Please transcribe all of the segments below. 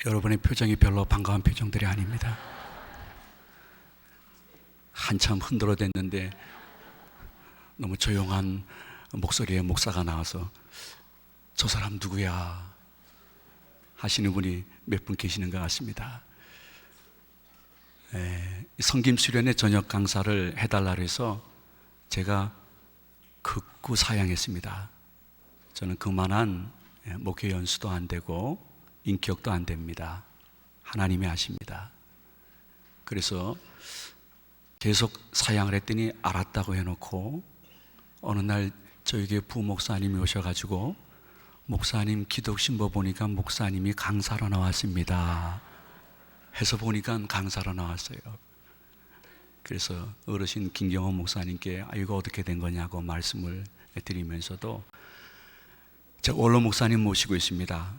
여러분의 표정이 별로 반가운 표정들이 아닙니다. 한참 흔들어댔는데 너무 조용한 목소리의 목사가 나와서 저 사람 누구야 하시는 분이 몇 분 계시는 것 같습니다. 성김 수련회 저녁 강사를 해달라고 해서 제가 극구 사양했습니다. 저는 그만한 목회 연수도 안 되고 인격도 안 됩니다. 하나님이 아십니다. 그래서 계속 사양을 했더니 알았다고 해놓고 어느 날 저희 교회 부목사님이 오셔가지고 목사님 기독 신보 보니까 목사님이 강사로 나왔습니다 해서 보니까 강사로 나왔어요. 그래서 어르신 김경원 목사님께 이거 어떻게 된 거냐고 말씀을 드리면서도 제가 원로 목사님 모시고 있습니다.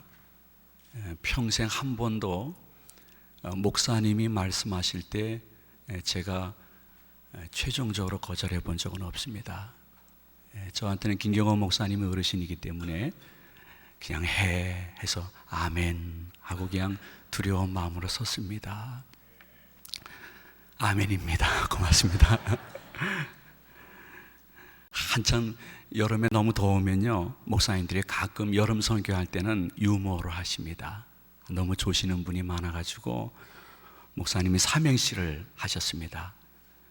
평생 한 번도 목사님이 말씀하실 때 제가 최종적으로 거절해 본 적은 없습니다. 저한테는 김경원 목사님이 어르신이기 때문에 그냥 해서 아멘 하고 그냥 두려운 마음으로 섰습니다. 아멘입니다. 고맙습니다. 한참 여름에 너무 더우면요, 목사님들이 가끔 여름 선교할 때는 유머로 하십니다. 너무 조시는 분이 많아가지고 목사님이 삼행시를 하셨습니다.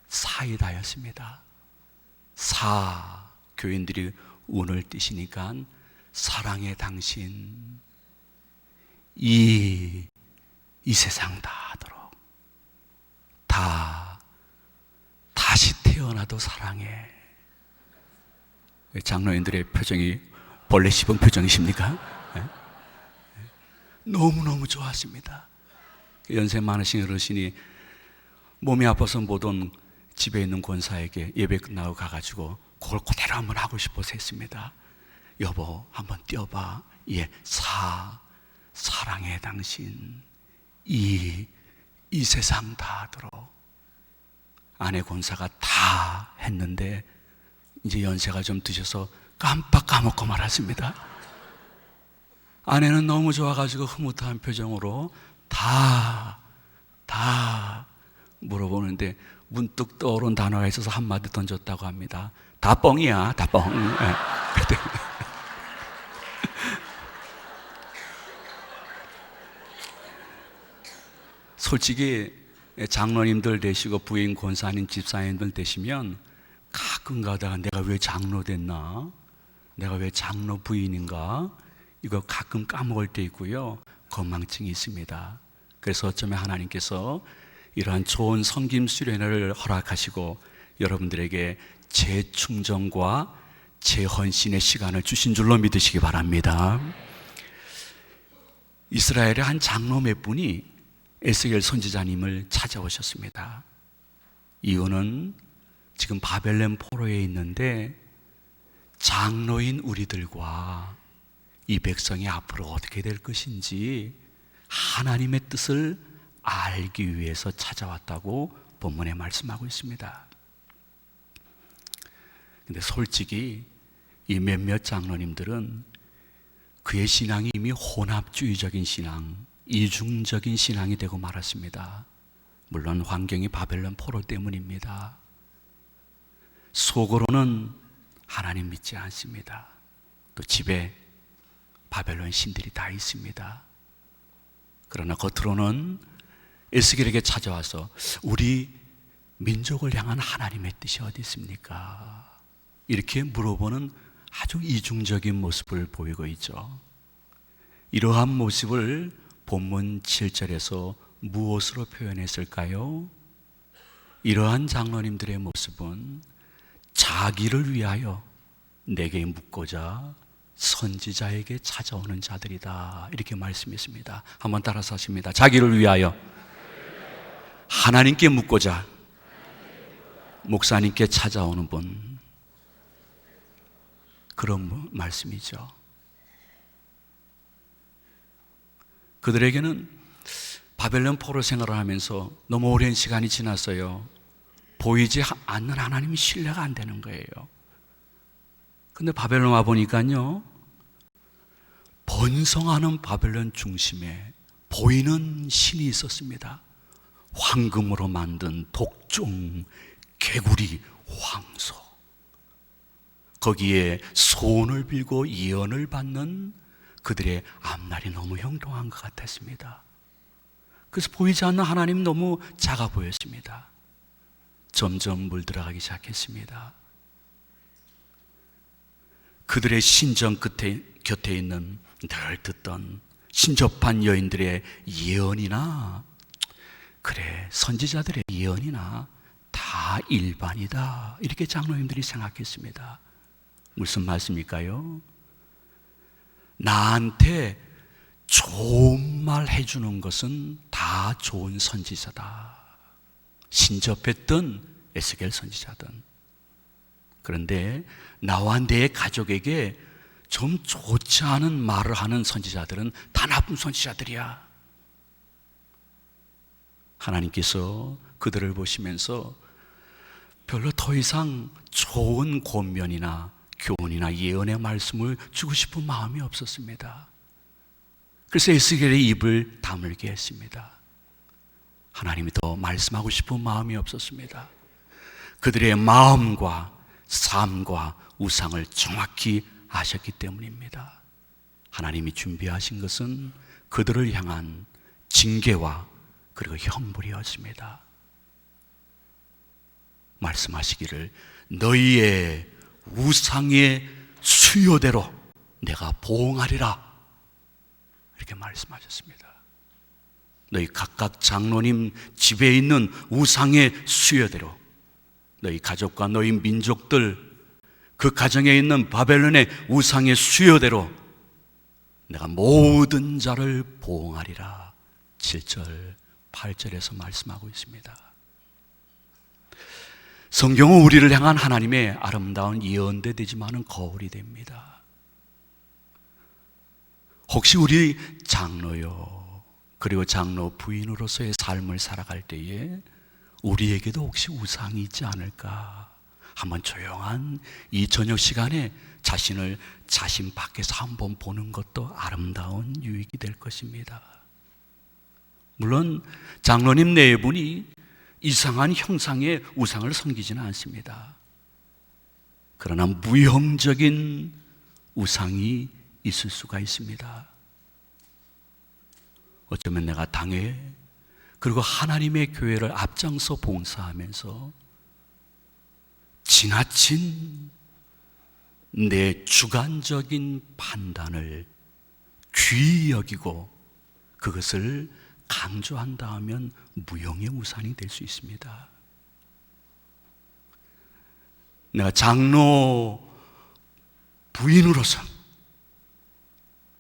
사이다였습니다. 사, 교인들이 운을 띄시니까 사랑의 당신, 이 세상 다 하도록, 다시 태어나도 사랑해. 장로님들의 표정이 벌레 씹은 표정이십니까? 너무너무 좋았습니다. 연세 많으신 어르신이 몸이 아파서 못 온 집에 있는 권사에게 예배 끝나고 가가지고 그걸 그대로 한번 하고 싶어서 했습니다. 여보 한번 띄워봐. 예, 사랑해 당신, 이 세상 다 하도록. 아내 권사가 다 했는데 이제 연세가 좀 드셔서 깜빡 까먹고 말았습니다. 아내는 너무 좋아가지고 흐뭇한 표정으로 다 물어보는데 문득 떠오른 단어가 있어서 한마디 던졌다고 합니다. 다 뻥이야, 다 뻥. 솔직히 장로님들 되시고 부인 권사님 집사님들 되시면 가끔 가다가 내가 왜 장로 됐나? 내가 왜 장로 부인인가? 이거 가끔 까먹을 때 있고요. 건망증이 있습니다. 그래서 어쩌면 하나님께서 이러한 좋은 성김 수련회를 허락하시고 여러분들에게 재충전과 재헌신의 시간을 주신 줄로 믿으시기 바랍니다. 이스라엘의 한 장로 몇 분이 에스겔 선지자님을 찾아오셨습니다. 이유는 지금 바벨론 포로에 있는데 장로인 우리들과 이 백성이 앞으로 어떻게 될 것인지 하나님의 뜻을 알기 위해서 찾아왔다고 본문에 말씀하고 있습니다. 근데 솔직히 이 몇몇 장로님들은 그의 신앙이 이미 혼합주의적인 신앙, 이중적인 신앙이 되고 말았습니다. 물론 환경이 바벨론 포로 때문입니다. 속으로는 하나님 믿지 않습니다. 또 집에 바벨론 신들이 다 있습니다. 그러나 겉으로는 에스겔에게 찾아와서 우리 민족을 향한 하나님의 뜻이 어디 있습니까? 이렇게 물어보는 아주 이중적인 모습을 보이고 있죠. 이러한 모습을 본문 7절에서 무엇으로 표현했을까요? 이러한 장로님들의 모습은 자기를 위하여 내게 묻고자 선지자에게 찾아오는 자들이다, 이렇게 말씀했습니다. 한번 따라서 하십니다. 자기를 위하여 하나님께 묻고자 목사님께 찾아오는 분, 그런 말씀이죠. 그들에게는 바벨론 포로 생활을 하면서 너무 오랜 시간이 지났어요. 보이지 않는 하나님이 신뢰가 안 되는 거예요. 근데 바벨론 와 보니까요, 번성하는 바벨론 중심에 보이는 신이 있었습니다. 황금으로 만든 독종, 개구리, 황소. 거기에 소원을 빌고 예언을 받는 그들의 앞날이 너무 형통한 것 같았습니다. 그래서 보이지 않는 하나님 너무 작아 보였습니다. 점점 물들어가기 시작했습니다. 그들의 신전 곁에 있는 늘 듣던 신접한 여인들의 예언이나, 그래, 선지자들의 예언이나 다 일반이다, 이렇게 장로님들이 생각했습니다. 무슨 말씀일까요? 나한테 좋은 말 해주는 것은 다 좋은 선지자다. 신접했던 에스겔 선지자든. 그런데 나와 내 가족에게 좀 좋지 않은 말을 하는 선지자들은 다 나쁜 선지자들이야. 하나님께서 그들을 보시면서 별로 더 이상 좋은 권면이나 교훈이나 예언의 말씀을 주고 싶은 마음이 없었습니다. 그래서 에스겔의 입을 다물게 했습니다. 하나님이 더 말씀하고 싶은 마음이 없었습니다. 그들의 마음과 삶과 우상을 정확히 아셨기 때문입니다. 하나님이 준비하신 것은 그들을 향한 징계와 그리고 형벌이었습니다. 말씀하시기를 너희의 우상의 수요대로 내가 보응하리라, 이렇게 말씀하셨습니다. 너희 각각 장로님 집에 있는 우상의 수요대로, 너희 가족과 너희 민족들 그 가정에 있는 바벨론의 우상의 수요대로 내가 모든 자를 보응하리라, 7절 8절에서 말씀하고 있습니다. 성경은 우리를 향한 하나님의 아름다운 예언대 되지만은 거울이 됩니다. 혹시 우리 장로요, 그리고 장로 부인으로서의 삶을 살아갈 때에 우리에게도 혹시 우상이 있지 않을까? 한번 조용한 이 저녁 시간에 자신을 자신 밖에서 한번 보는 것도 아름다운 유익이 될 것입니다. 물론 장로님 네 분이 이상한 형상의 우상을 섬기지는 않습니다. 그러나 무형적인 우상이 있을 수가 있습니다. 어쩌면 내가 당회 그리고 하나님의 교회를 앞장서 봉사하면서 지나친 내 주관적인 판단을 귀히 여기고 그것을 강조한다 하면 무형의 우상이 될 수 있습니다. 내가 장로 부인으로서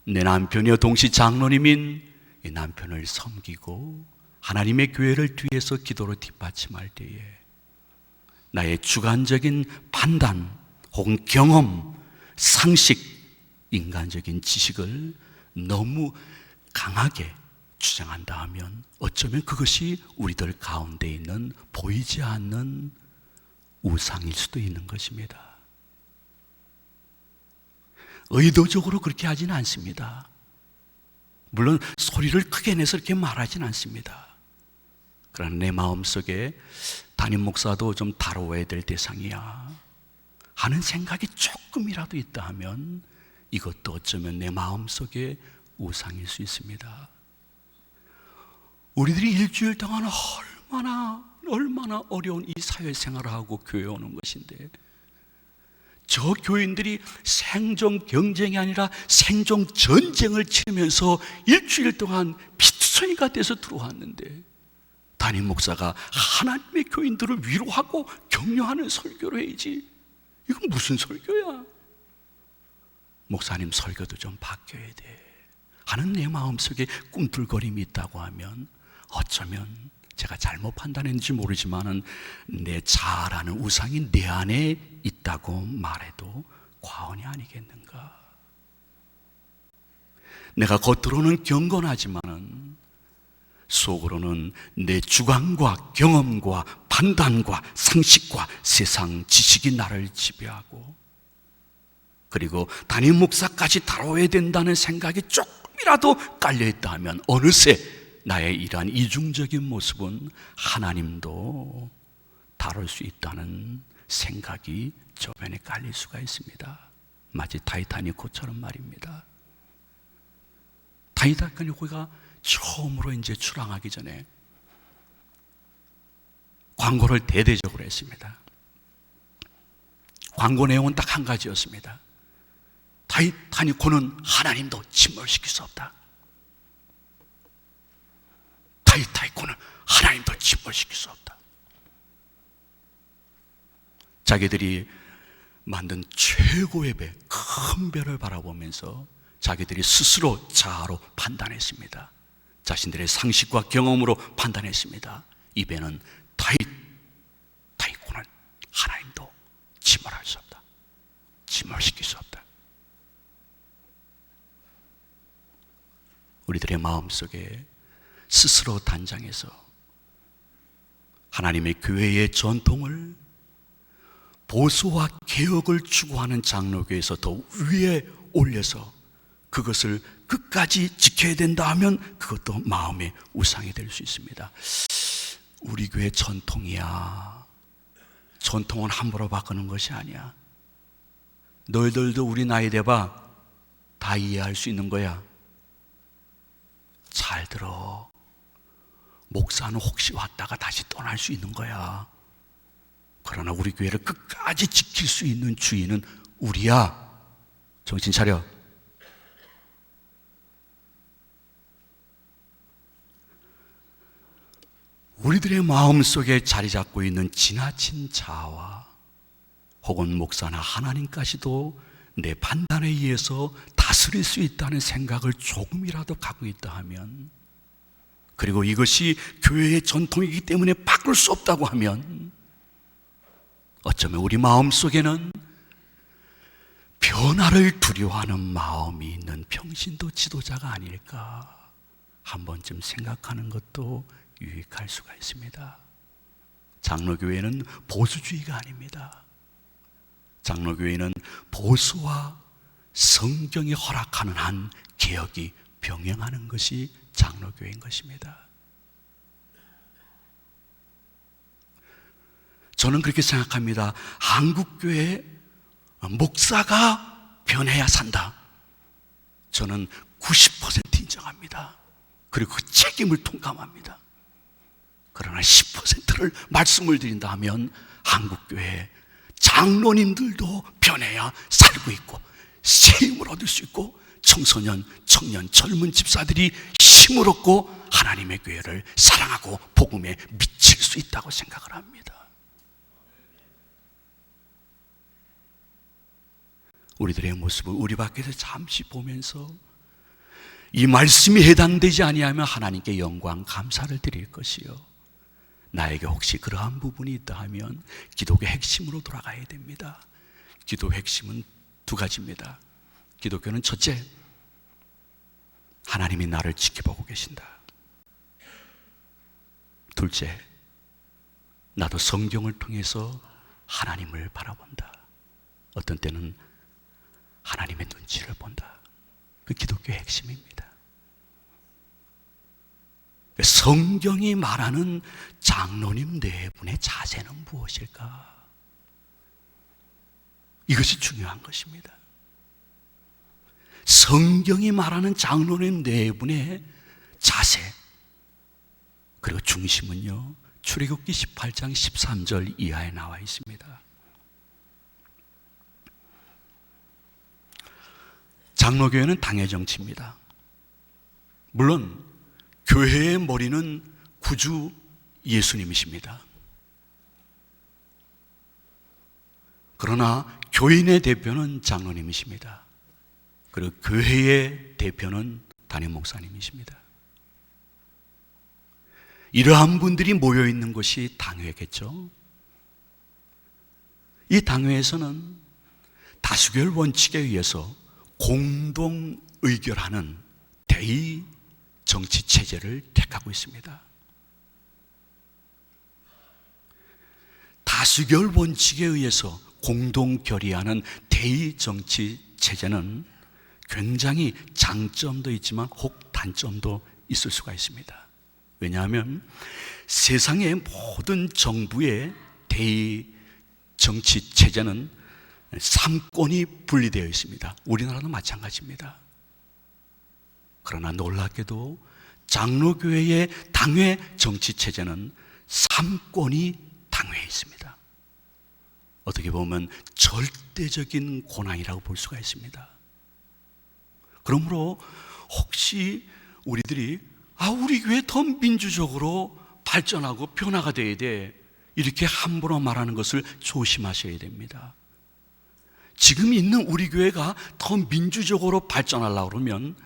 내 남편이여 동시 장로님인 이 남편을 섬기고 하나님의 교회를 뒤에서 기도로 뒷받침할 때에 나의 주관적인 판단 혹은 경험, 상식, 인간적인 지식을 너무 강하게 주장한다 하면 어쩌면 그것이 우리들 가운데 있는 보이지 않는 우상일 수도 있는 것입니다. 의도적으로 그렇게 하지는 않습니다. 물론 소리를 크게 내서 이렇게 말하지는 않습니다. 그러나 내 마음속에 담임 목사도 좀 다뤄야 될 대상이야 하는 생각이 조금이라도 있다 하면 이것도 어쩌면 내 마음속에 우상일 수 있습니다. 우리들이 일주일 동안 얼마나 어려운 이 사회생활을 하고 교회에 오는 것인데 저 교인들이 생존 경쟁이 아니라 생존 전쟁을 치르면서 일주일 동안 피투성이가 돼서 들어왔는데 담임 목사가 하나님의 교인들을 위로하고 격려하는 설교를 해야지. 이건 무슨 설교야? 목사님 설교도 좀 바뀌어야 돼 하는 내 마음속에 꿈틀거림이 있다고 하면 어쩌면 제가 잘못 판단했는지 모르지만 내 자아라는 우상이 내 안에 있다고 말해도 과언이 아니겠는가? 내가 겉으로는 경건하지만 속으로는 내 주관과 경험과 판단과 상식과 세상 지식이 나를 지배하고 그리고 담임 목사까지 다뤄야 된다는 생각이 조금이라도 깔려있다 하면 어느새 나의 이러한 이중적인 모습은 하나님도 다룰 수 있다는 생각이 저변에 깔릴 수가 있습니다. 마치 타이타닉호처럼 말입니다. 타이타닉호가 처음으로 이제 출항하기 전에 광고를 대대적으로 했습니다. 광고 내용은 딱 한 가지였습니다. 타이타닉호는 하나님도 침몰시킬 수 없다. 타이타닉호는 하나님도 침몰시킬 수 없다. 자기들이 만든 최고의 배, 큰 배를 바라보면서 자기들이 스스로 자아로 판단했습니다. 자신들의 상식과 경험으로 판단했습니다. 이 배는 타이타닉호는 하나님도 침몰할 수 없다. 침몰시킬 수 없다. 우리들의 마음속에 스스로 단장해서 하나님의 교회의 전통을 보수와 개혁을 추구하는 장로교에서 더 위에 올려서 그것을 끝까지 지켜야 된다 하면 그것도 마음의 우상이 될 수 있습니다. 우리 교회 전통이야. 전통은 함부로 바꾸는 것이 아니야. 너희들도 우리 나이 돼봐 다 이해할 수 있는 거야. 잘 들어. 목사는 혹시 왔다가 다시 떠날 수 있는 거야. 그러나 우리 교회를 끝까지 지킬 수 있는 주인은 우리야. 정신 차려. 우리들의 마음속에 자리 잡고 있는 지나친 자아와 혹은 목사나 하나님까지도 내 판단에 의해서 다스릴 수 있다는 생각을 조금이라도 갖고 있다 하면, 그리고 이것이 교회의 전통이기 때문에 바꿀 수 없다고 하면, 어쩌면 우리 마음속에는 변화를 두려워하는 마음이 있는 평신도 지도자가 아닐까 한 번쯤 생각하는 것도 유익할 수가 있습니다. 장로교회는 보수주의가 아닙니다. 장로교회는 보수와 성경이 허락하는 한 개혁이 병행하는 것이 장로교회인 것입니다. 저는 그렇게 생각합니다. 한국교회 목사가 변해야 산다. 저는 90% 인정합니다. 그리고 그 책임을 통감합니다. 그러나 10%를 말씀을 드린다 하면 한국교회 장로님들도 변해야 살고 있고 새 힘을 얻을 수 있고 청소년, 청년, 젊은 집사들이 힘을 얻고 하나님의 교회를 사랑하고 복음에 미칠 수 있다고 생각을 합니다. 우리들의 모습을 우리 밖에서 잠시 보면서 이 말씀이 해당되지 아니하면 하나님께 영광 감사를 드릴 것이요, 나에게 혹시 그러한 부분이 있다 하면 기독교의 핵심으로 돌아가야 됩니다. 기도의 핵심은 두 가지입니다. 기독교는 첫째, 하나님이 나를 지켜보고 계신다. 둘째, 나도 성경을 통해서 하나님을 바라본다. 어떤 때는 하나님의 눈치를 본다. 그 기독교의 핵심입니다. 성경이 말하는 장로님 네 분의 자세는 무엇일까? 이것이 중요한 것입니다. 성경이 말하는 장로님 네 분의 자세, 그리고 중심은요, 출애굽기 18장 13절 이하에 나와 있습니다. 장로교회는 당의 정치입니다. 물론 교회의 머리는 구주 예수님이십니다. 그러나 교인의 대표는 장로님이십니다. 그리고 교회의 대표는 담임 목사님이십니다. 이러한 분들이 모여있는 것이 당회겠죠. 이 당회에서는 다수결 원칙에 의해서 공동 의결하는 대의 정치 체제를 택하고 있습니다. 다수결 원칙에 의해서 공동 결의하는 대의정치 체제는 굉장히 장점도 있지만 혹 단점도 있을 수가 있습니다. 왜냐하면 세상의 모든 정부의 대의정치 체제는 삼권이 분리되어 있습니다. 우리나라도 마찬가지입니다. 그러나 놀랍게도 장로교회의 당회 정치 체제는 삼권이 당회에 있습니다. 어떻게 보면 절대적인 권한이라고 볼 수가 있습니다. 그러므로 혹시 우리들이 우리 교회 더 민주적으로 발전하고 변화가 돼야 돼, 이렇게 함부로 말하는 것을 조심하셔야 됩니다. 지금 있는 우리 교회가 더 민주적으로 발전하려고 그러면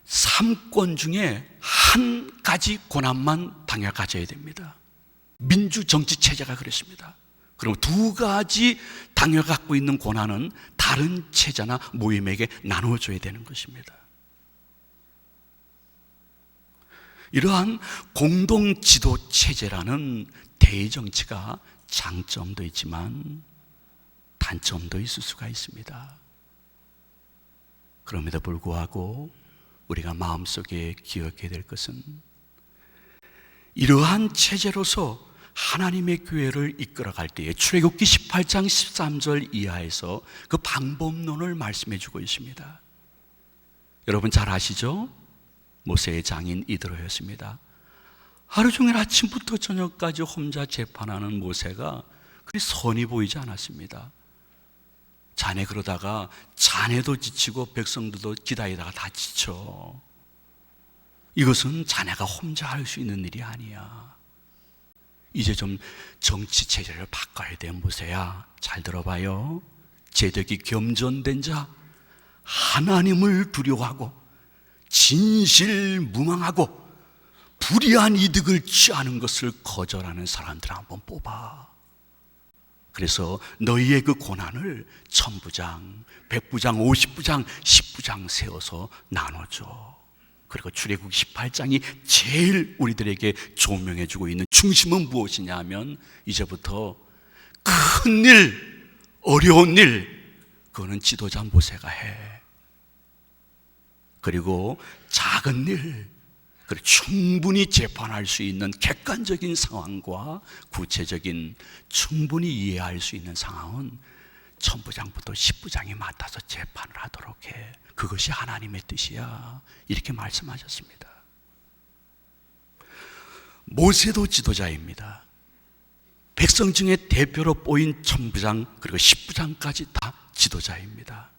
삼권 중에 한 가지 권한만 당연히 가져야 됩니다. 민주정치 체제가 그렇습니다. 그럼 두 가지 당연히 갖고 있는 권한은 다른 체제나 모임에게 나눠줘야 되는 것입니다. 이러한 공동지도 체제라는 대의정치가 장점도 있지만 단점도 있을 수가 있습니다. 그럼에도 불구하고 우리가 마음속에 기억해야 될 것은 이러한 체제로서 하나님의 교회를 이끌어갈 때에 출애굽기 18장 13절 이하에서 그 방법론을 말씀해 주고 있습니다. 여러분 잘 아시죠? 모세의 장인 이드로였습니다. 하루 종일 아침부터 저녁까지 혼자 재판하는 모세가 그리 선이 보이지 않았습니다. 자네 그러다가 자네도 지치고 백성들도 기다리다가 다 지쳐. 이것은 자네가 혼자 할 수 있는 일이 아니야. 이제 좀 정치 체제를 바꿔야 돼. 모세야, 잘 들어봐요. 제덕이 겸손된 자, 하나님을 두려워하고 진실무망하고 불의한 이득을 취하는 것을 거절하는 사람들을 한번 뽑아. 그래서 너희의 그 고난을 1000부장, 100부장, 50부장, 10부장 세워서 나눠줘. 그리고 출애굽 18장이 제일 우리들에게 조명해주고 있는 중심은 무엇이냐 하면 이제부터 큰 일, 어려운 일, 그거는 지도자 모세가 해. 그리고 작은 일, 그리고 충분히 재판할 수 있는 객관적인 상황과 구체적인 충분히 이해할 수 있는 상황은 1000부장부터 10부장이 맡아서 재판을 하도록 해. 그것이 하나님의 뜻이야. 이렇게 말씀하셨습니다. 모세도 지도자입니다. 백성 중에 대표로 뽑힌 1000부장 그리고 10부장까지 다 지도자입니다.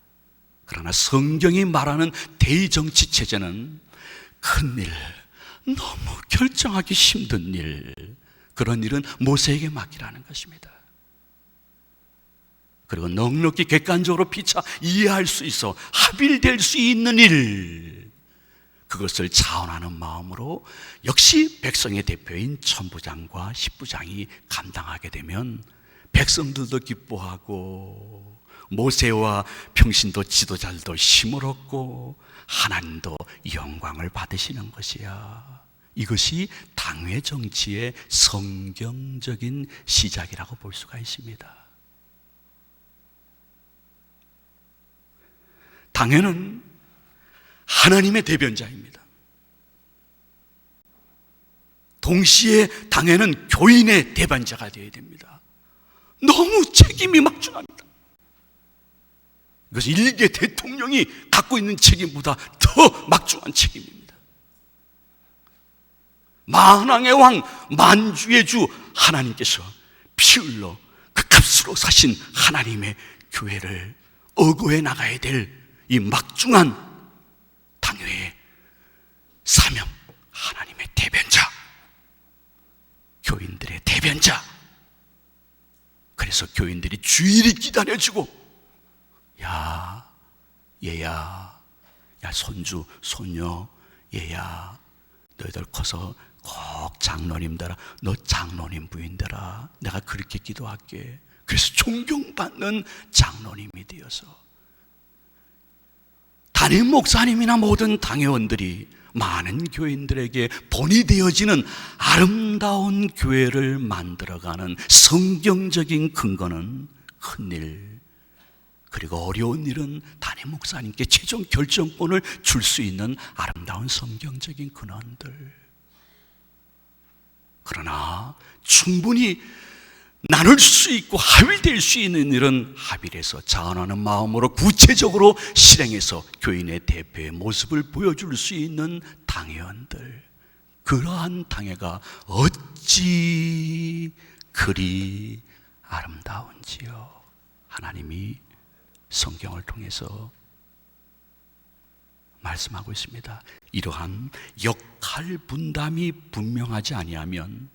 그러나 성경이 말하는 대의정치 체제는 큰일, 너무 결정하기 힘든 일, 그런 일은 모세에게 맡기라는 것입니다. 그리고 넉넉히 객관적으로 피차 이해할 수 있어 합일될 수 있는 일, 그것을 자원하는 마음으로 역시 백성의 대표인 1000부장과 10부장이 감당하게 되면 백성들도 기뻐하고 모세와 평신도 지도자들도 힘을 얻고 하나님도 영광을 받으시는 것이야. 이것이 당회 정치의 성경적인 시작이라고 볼 수가 있습니다. 당회는 하나님의 대변자입니다. 동시에 당회는 교인의 대변자가 되어야 됩니다. 너무 책임이 막중합니다. 이것은 일개 대통령이 갖고 있는 책임보다 더 막중한 책임입니다. 만왕의 왕, 만주의 주 하나님께서 피 흘러 그 값으로 사신 하나님의 교회를 어거해 나가야 될 이 막중한 당회의 사명, 하나님의 대변자, 교인들의 대변자. 그래서 교인들이 주일이 기다려주고, 야, 얘야, 야, 손주, 손녀, 얘야, 너희들 커서 꼭 장로님 되라. 너 장로님 부인 되라. 내가 그렇게 기도할게. 그래서 존경받는 장로님이 되어서 담임 목사님이나 모든 당회원들이 많은 교인들에게 본이 되어지는 아름다운 교회를 만들어가는 성경적인 근거는 큰일, 그리고 어려운 일은 담임 목사님께 최종 결정권을 줄 수 있는 아름다운 성경적인 근원들. 그러나 충분히 나눌 수 있고 합의될 수 있는 일은 합의해서 자원하는 마음으로 구체적으로 실행해서 교인의 대표의 모습을 보여줄 수 있는 당회원들. 그러한 당회가 어찌 그리 아름다운지요. 하나님이 성경을 통해서 말씀하고 있습니다. 이러한 역할 분담이 분명하지 아니하면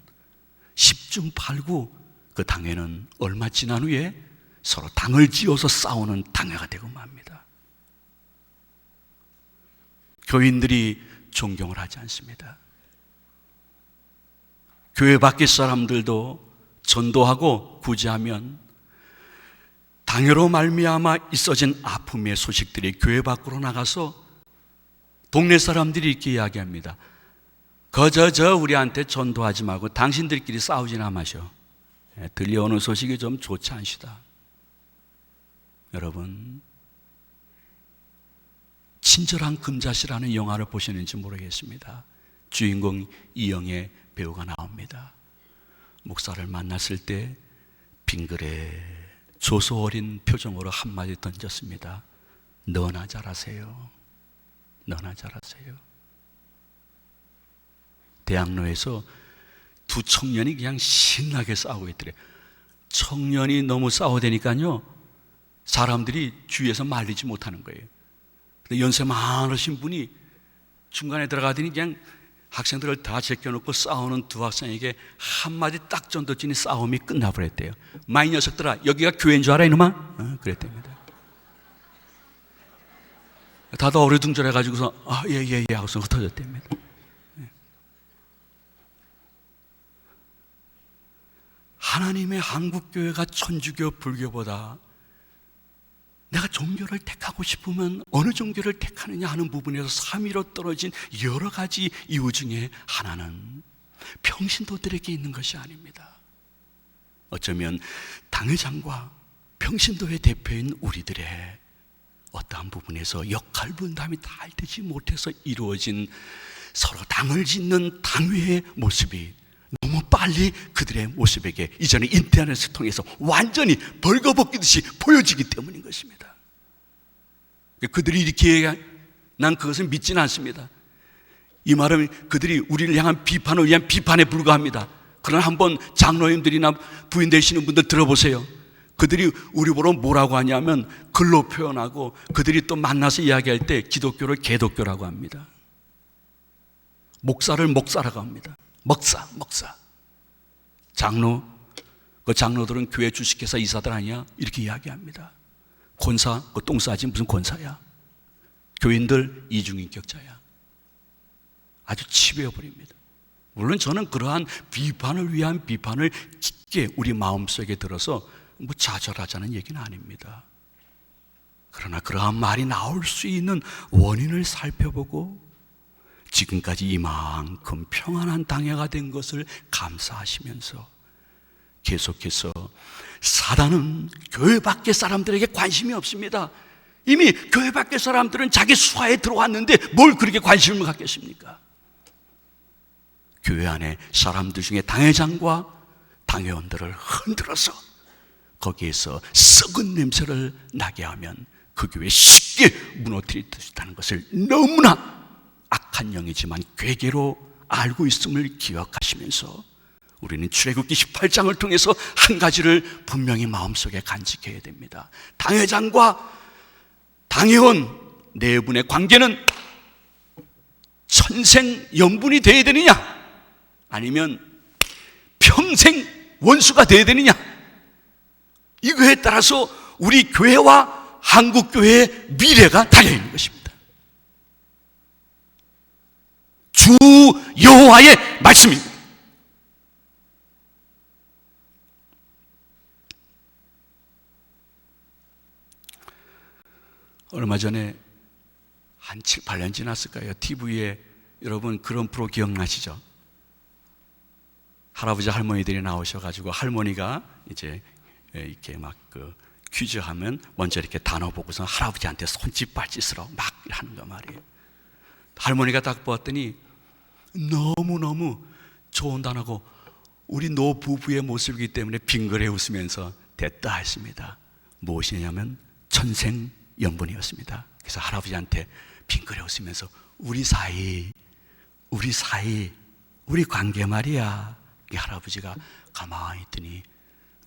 10중 8구 그 당회는 얼마 지난 후에 서로 당을 지어서 싸우는 당회가 되고 맙니다. 교인들이 존경을 하지 않습니다. 교회 밖의 사람들도 전도하고 구제하면 당회로 말미암아 있어진 아픔의 소식들이 교회 밖으로 나가서 동네 사람들이 이렇게 이야기합니다. 그저 우리한테 전도하지 말고 당신들끼리 싸우지나 마셔. 들려오는 소식이 좀 좋지 않시다. 여러분, 친절한 금자씨라는 영화를 보시는지 모르겠습니다. 주인공 이영애 배우가 나옵니다. 목사를 만났을 때 빙그레 조소 어린 표정으로 한마디 던졌습니다. 너나 잘하세요. 너나 잘하세요. 대학로에서 두 청년이 그냥 신나게 싸우고 있더래. 청년이 너무 싸워대니까요, 사람들이 주위에서 말리지 못하는 거예요. 근데 연세 많으신 분이 중간에 들어가더니 그냥 학생들을 다 제껴놓고 싸우는 두 학생에게 한마디 딱 던졌더니 싸움이 끝나버렸대요. 마, 이 녀석들아, 여기가 교회인 줄 알아 이놈아? 그랬답니다. 다들 어리둥절해가지고서 예 하고서 흩어졌답니다. 하나님의 한국교회가 천주교 불교보다 내가 종교를 택하고 싶으면 어느 종교를 택하느냐 하는 부분에서 삼위로 떨어진 여러 가지 이유 중에 하나는 평신도들에게 있는 것이 아닙니다. 어쩌면 당회장과 평신도의 대표인 우리들의 어떠한 부분에서 역할 분담이 잘 되지 못해서 이루어진 서로 당을 짓는 당회의 모습이 너무 빨리 그들의 모습에게 이전에 인터넷을 통해서 완전히 벌거벗기듯이 보여지기 때문인 것입니다. 그들이 이렇게 얘기한, 난 그것을 믿지는 않습니다. 이 말은 그들이 우리를 향한 비판을 위한 비판에 불과합니다. 그러나 한번 장로님들이나 부인 되시는 분들 들어보세요. 그들이 우리 보러 뭐라고 하냐면 글로 표현하고, 그들이 또 만나서 이야기할 때 기독교를 개독교라고 합니다. 목사를 목사라고 합니다. 목사. 장로, 그 장로들은 교회 주식회사 이사들 아니야? 이렇게 이야기합니다. 권사, 그 똥 싸지 무슨 권사야? 교인들 이중인격자야. 아주 치배어버립니다. 물론 저는 그러한 비판을 위한 비판을 깊게 우리 마음속에 들어서 뭐 좌절하자는 얘기는 아닙니다. 그러나 그러한 말이 나올 수 있는 원인을 살펴보고 지금까지 이만큼 평안한 당회가 된 것을 감사하시면서 계속해서 사단은 교회 밖의 사람들에게 관심이 없습니다. 이미 교회 밖의 사람들은 자기 수하에 들어왔는데 뭘 그렇게 관심을 갖겠습니까? 교회 안에 사람들 중에 당회장과 당회원들을 흔들어서 거기에서 썩은 냄새를 나게 하면 그 교회 쉽게 무너뜨릴 수 있다는 것을 너무나 악한 영이지만 괴계로 알고 있음을 기억하시면서 우리는 출애굽기 18장을 통해서 한 가지를 분명히 마음속에 간직해야 됩니다. 당회장과 당회원 네 분의 관계는 천생연분이 되어야 되느냐, 아니면 평생 원수가 되어야 되느냐, 이거에 따라서 우리 교회와 한국교회의 미래가 달려있는 것입니다. 주 여호와의 말씀입니다. 얼마 전에 한 7, 8년 지났을까요? TV에 여러분 그런 프로 기억나시죠? 할아버지 할머니들이 나오셔가지고 할머니가 이제 이렇게 막 그 퀴즈 하면 먼저 이렇게 단어 보고서 할아버지한테 손짓 발짓으로 막 하는 거 말이에요. 할머니가 딱 보았더니 너무너무 좋은 단어고 우리 노부부의 모습이기 때문에 빙그레 웃으면서 됐다 했습니다. 무엇이냐면 천생연분이었습니다. 그래서 할아버지한테 빙그레 웃으면서 우리 사이, 우리 관계 말이야. 이 할아버지가 가만히 있더니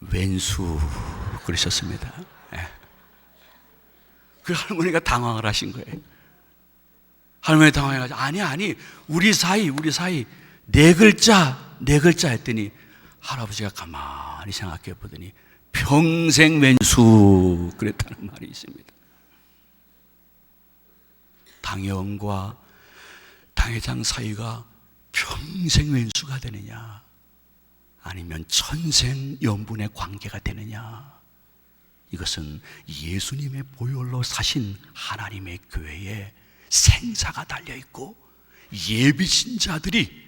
왼수 그러셨습니다. 예. 그 할머니가 당황을 하신 거예요. 할머니 당황해가지고 아니 우리 사이 네 글자 했더니 할아버지가 가만히 생각해 보더니 평생 왼수 그랬다는 말이 있습니다. 당회원과 당회장 사이가 평생 왼수가 되느냐 아니면 천생연분의 관계가 되느냐, 이것은 예수님의 보혈로 사신 하나님의 교회에 생사가 달려있고 예비신자들이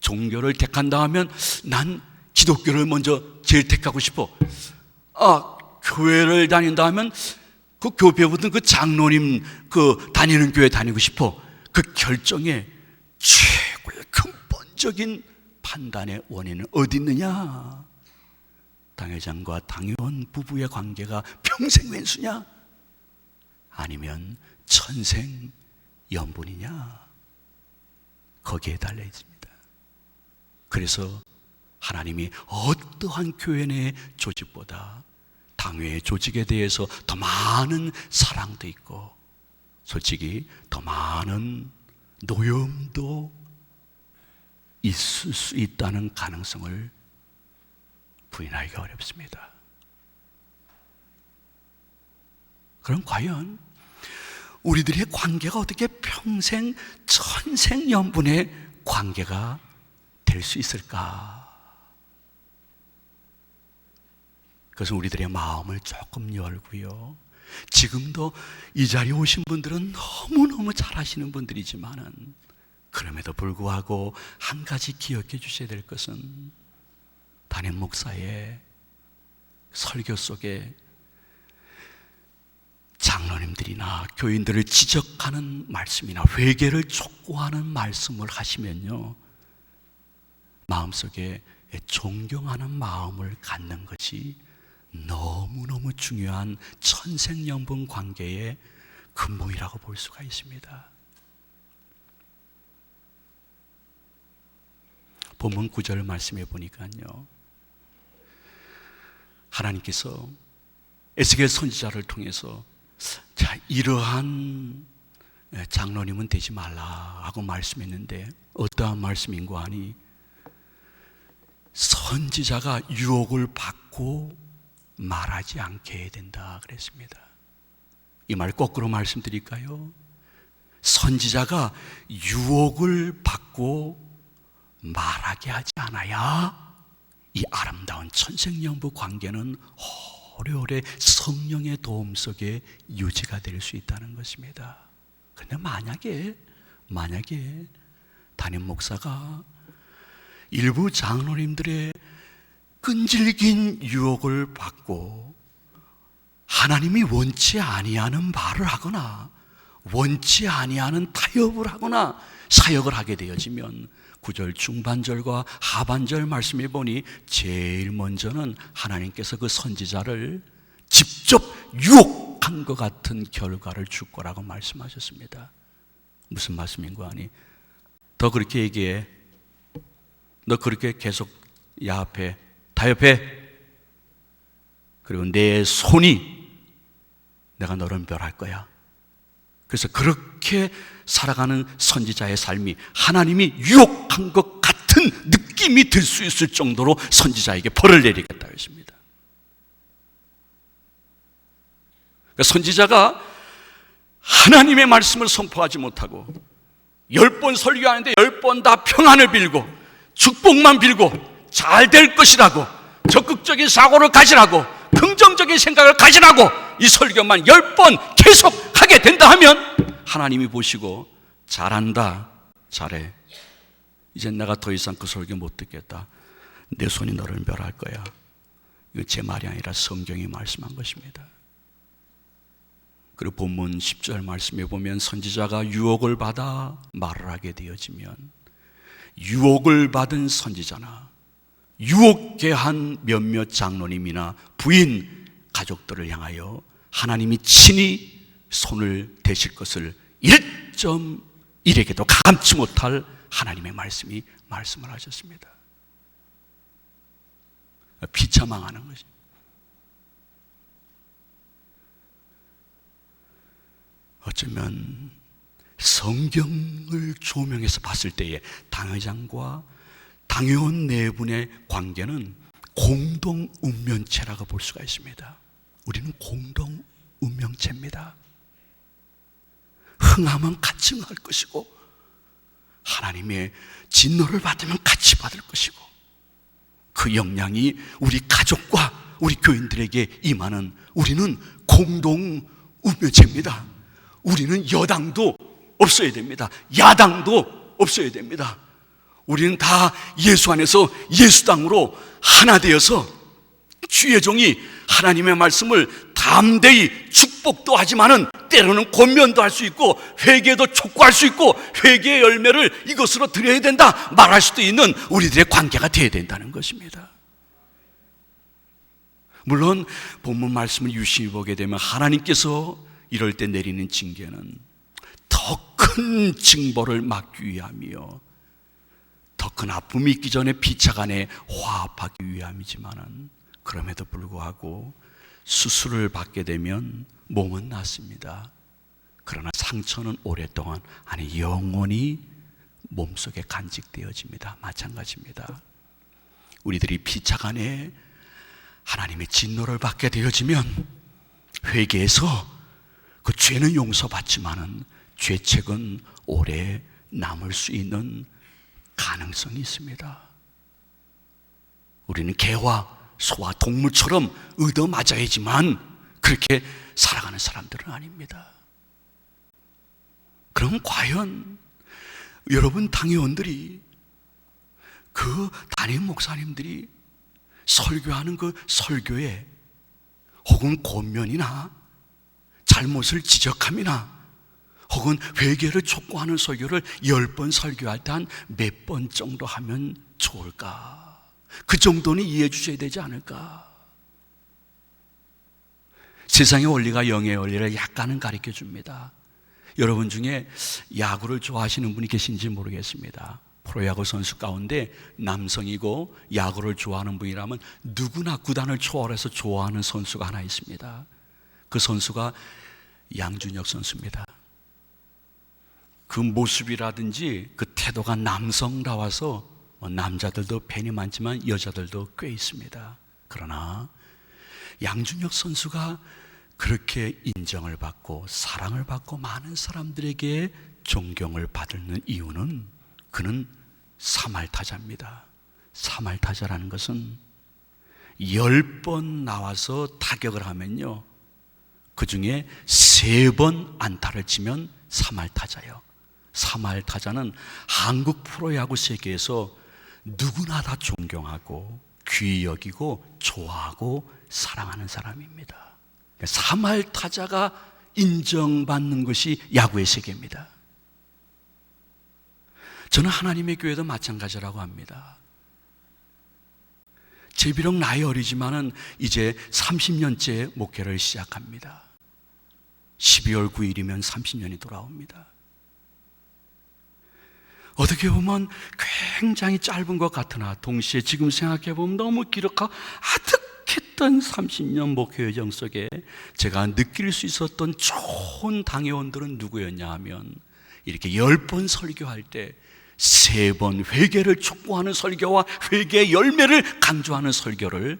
종교를 택한다 하면 난 기독교를 먼저 제일 택하고 싶어. 교회를 다닌다 하면 그 교배보든 그 장로님 그 다니는 교회 다니고 싶어. 그 결정의 최고의 근본적인 판단의 원인은 어디 있느냐? 당회장과 당회원 부부의 관계가 평생 왼수냐? 아니면 천생연분이냐? 거기에 달려 있습니다. 그래서 하나님이 어떠한 교회 내 조직보다 당회의 조직에 대해서 더 많은 사랑도 있고 솔직히 더 많은 노염도 있을 수 있다는 가능성을 부인하기가 어렵습니다. 그럼 과연 우리들의 관계가 어떻게 평생 천생연분의 관계가 될 수 있을까? 그래서 우리들의 마음을 조금 열고요, 지금도 이 자리에 오신 분들은 너무너무 잘 아시는 분들이지만은 그럼에도 불구하고 한 가지 기억해 주셔야 될 것은 담임 목사의 설교 속에 장로님들이나 교인들을 지적하는 말씀이나 회개를 촉구하는 말씀을 하시면요, 마음속에 존경하는 마음을 갖는 것이 너무너무 중요한 천생연분 관계의 근본이라고 볼 수가 있습니다. 본문 9절 말씀해 보니까요, 하나님께서 에스겔 선지자를 통해서 자, 이러한 장로님은 되지 말라 하고 말씀했는데 어떠한 말씀인고 하니 선지자가 유혹을 받고 말하지 않게 해야 된다 그랬습니다. 이 말 거꾸로 말씀드릴까요? 선지자가 유혹을 받고 말하게 하지 않아야 이 아름다운 천생연분 관계는 오래오래 성령의 도움 속에 유지가 될 수 있다는 것입니다. 그런데 만약에 담임 목사가 일부 장로님들의 끈질긴 유혹을 받고 하나님이 원치 아니하는 말을 하거나 원치 아니하는 타협을 하거나 사역을 하게 되어지면 9절 중반절과 하반절 말씀해 보니 제일 먼저는 하나님께서 그 선지자를 직접 유혹한 것 같은 결과를 줄 거라고 말씀하셨습니다. 무슨 말씀인가 하니 더 그렇게 얘기해. 너 그렇게 계속 야합해, 타협해. 그리고 내 손이 내가 너를 멸할 거야. 그래서 그렇게 살아가는 선지자의 삶이 하나님이 유혹한 것 같은 느낌이 들 수 있을 정도로 선지자에게 벌을 내리겠다 했습니다. 그러니까 선지자가 하나님의 말씀을 선포하지 못하고 10번 설교하는데 10번 다 평안을 빌고 축복만 빌고 잘 될 것이라고 적극적인 사고를 가지라고 긍정적인 생각을 가지라고 이 설교만 10번 계속 하게 된다 하면 하나님이 보시고 잘한다, 잘해, 이제 내가 더 이상 그 설교 못 듣겠다, 내 손이 너를 멸할 거야, 이거 제 말이 아니라 성경이 말씀한 것입니다. 그리고 본문 10절 말씀에 보면 선지자가 유혹을 받아 말을 하게 되어지면 유혹을 받은 선지자나 유혹게 한 몇몇 장로님이나 부인, 가족들을 향하여 하나님이 친히 손을 대실 것을 1.1에게도 감지 못할 하나님의 말씀을 하셨습니다. 비참망하는 것입니다. 어쩌면 성경을 조명해서 봤을 때에 당회장과 당회원 네 분의 관계는 공동 운명체라고 볼 수가 있습니다. 우리는 공동 운명체입니다. 흥하면 같이 흥할 것이고 하나님의 진노를 받으면 같이 받을 것이고 그 영향이 우리 가족과 우리 교인들에게 임하는 우리는 공동 운명체입니다. 우리는 여당도 없어야 됩니다. 야당도 없어야 됩니다. 우리는 다 예수 안에서 예수당으로 하나 되어서 주의 종이 하나님의 말씀을 담대히 축복도 하지만은 때로는 권면도 할 수 있고 회개도 촉구할 수 있고 회개의 열매를 이것으로 드려야 된다 말할 수도 있는 우리들의 관계가 되어야 된다는 것입니다. 물론 본문 말씀을 유심히 보게 되면 하나님께서 이럴 때 내리는 징계는 더 큰 징벌을 막기 위함이요 더 큰 아픔이 있기 전에 피차간에 화합하기 위함이지만은 그럼에도 불구하고 수술을 받게 되면 몸은 낫습니다. 그러나 상처는 오랫동안 아니 영원히 몸속에 간직되어집니다. 마찬가지입니다. 우리들이 피차간에 하나님의 진노를 받게 되어지면 회개해서 그 죄는 용서받지만은 죄책은 오래 남을 수 있는 가능성이 있습니다. 우리는 개와 소와 동물처럼 얻어맞아야지만 그렇게 살아가는 사람들은 아닙니다. 그럼 과연 여러분 당회원들이 그 담임 목사님들이 설교하는 그 설교에 혹은 권면이나 잘못을 지적함이나 혹은 회개를 촉구하는 설교를 10번 설교할 때 한 몇 번 정도 하면 좋을까? 그 정도는 이해해 주셔야 되지 않을까? 세상의 원리가 영의 원리를 약간은 가르쳐 줍니다. 여러분 중에 야구를 좋아하시는 분이 계신지 모르겠습니다. 프로야구 선수 가운데 남성이고 야구를 좋아하는 분이라면 누구나 구단을 초월해서 좋아하는 선수가 하나 있습니다. 그 선수가 양준혁 선수입니다. 그 모습이라든지 그 태도가 남성다워서 남자들도 팬이 많지만 여자들도 꽤 있습니다. 그러나 양준혁 선수가 그렇게 인정을 받고 사랑을 받고 많은 사람들에게 존경을 받는 이유는 그는 3할타자입니다. 3할타자라는 것은 10번 나와서 타격을 하면요 그 중에 3번 안타를 치면 3할타자예요. 3할타자는 한국 프로야구 세계에서 누구나 다 존경하고 귀히 여기고 좋아하고 사랑하는 사람입니다. 3할타자가 인정받는 것이 야구의 세계입니다. 저는 하나님의 교회도 마찬가지라고 합니다. 제 비록 나이 어리지만은 이제 30년째 목회를 시작합니다. 12월 9일이면 30년이 돌아옵니다. 어떻게 보면 굉장히 짧은 것 같으나 동시에 지금 생각해 보면 너무 기록하고 아득했던 30년 목회 여정 속에 제가 느낄 수 있었던 좋은 당회원들은 누구였냐 하면 이렇게 10번 설교할 때 3번 회개를 촉구하는 설교와 회개의 열매를 강조하는 설교를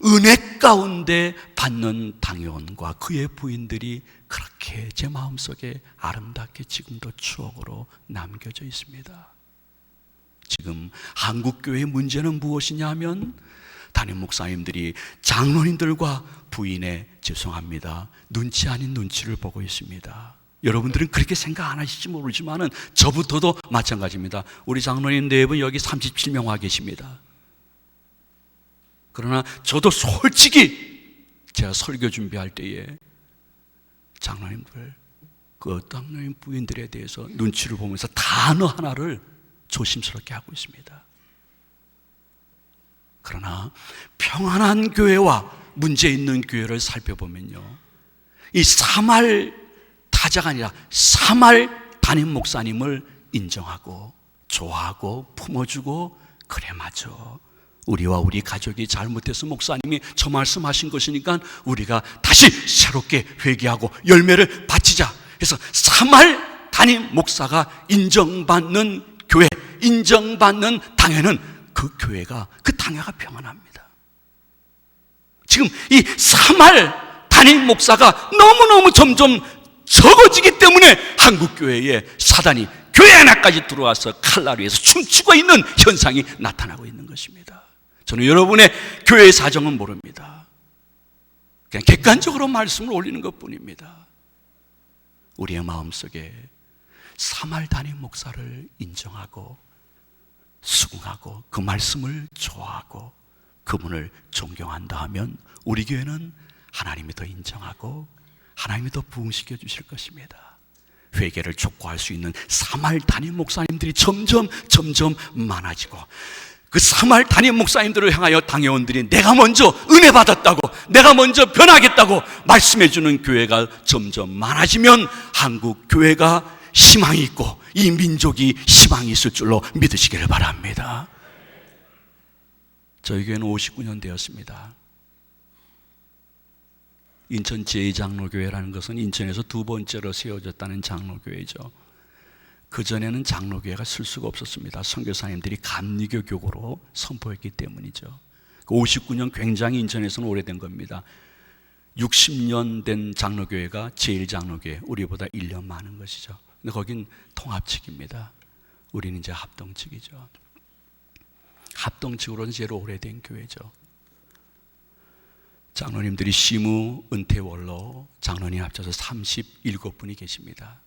은혜 가운데 받는 당회원과 그의 부인들이 그렇게 제 마음속에 아름답게 지금도 추억으로 남겨져 있습니다. 지금 한국교회의 문제는 무엇이냐 하면 담임 목사님들이 장로님들과 부인의 죄송합니다 눈치 아닌 눈치를 보고 있습니다. 여러분들은 그렇게 생각 안 하실지 모르지만은 저부터도 마찬가지입니다. 우리 장로님 4분 여기 37명 와 계십니다. 그러나 저도 솔직히 제가 설교 준비할 때에 장로님들, 그 장로님 부인들에 대해서 눈치를 보면서 단어 하나를 조심스럽게 하고 있습니다. 그러나 평안한 교회와 문제 있는 교회를 살펴보면요, 이 3할 타자가 아니라 3할 담임 목사님을 인정하고 좋아하고 품어주고, 그래 맞아, 우리와 우리 가족이 잘못해서 목사님이 저 말씀하신 것이니까 우리가 다시 새롭게 회개하고 열매를 바치자 해서 3할 담임 목사가 인정받는 교회, 인정받는 당회는 그 교회가, 그 당회가 평안합니다. 지금 이 3할 담임 목사가 너무너무 점점 적어지기 때문에 한국교회에 사단이 교회 하나까지 들어와서 칼날을 위해서 춤추고 있는 현상이 나타나고 있는 것입니다. 저는 여러분의 교회의 사정은 모릅니다. 그냥 객관적으로 말씀을 올리는 것뿐입니다. 우리의 마음속에 3할 담임 목사를 인정하고 수긍하고 그 말씀을 좋아하고 그분을 존경한다 하면 우리 교회는 하나님이 더 인정하고 하나님이 더 부흥시켜 주실 것입니다. 회개를 촉구할 수 있는 3할 담임 목사님들이 점점 많아지고, 그 3할 담임 목사님들을 향하여 당회원들이 내가 먼저 은혜 받았다고, 내가 먼저 변하겠다고 말씀해 주는 교회가 점점 많아지면 한국 교회가 희망이 있고 이 민족이 희망이 있을 줄로 믿으시기를 바랍니다. 저희 교회는 59년 되었습니다. 인천 제2장로교회라는 것은 인천에서 두 번째로 세워졌다는 장로교회죠. 그전에는 장로교회가 쓸 수가 없었습니다. 선교사님들이 감리교 교구로 선포했기 때문이죠. 59년 굉장히 인천에서는 오래된 겁니다. 60년 된 장로교회가 제1장로교회, 우리보다 1년 많은 것이죠. 근데 거긴 통합측입니다. 우리는 이제 합동측이죠. 합동측으로는 제일 오래된 교회죠. 장로님들이 시무, 은퇴, 원로, 장로님 합쳐서 37분이 계십니다.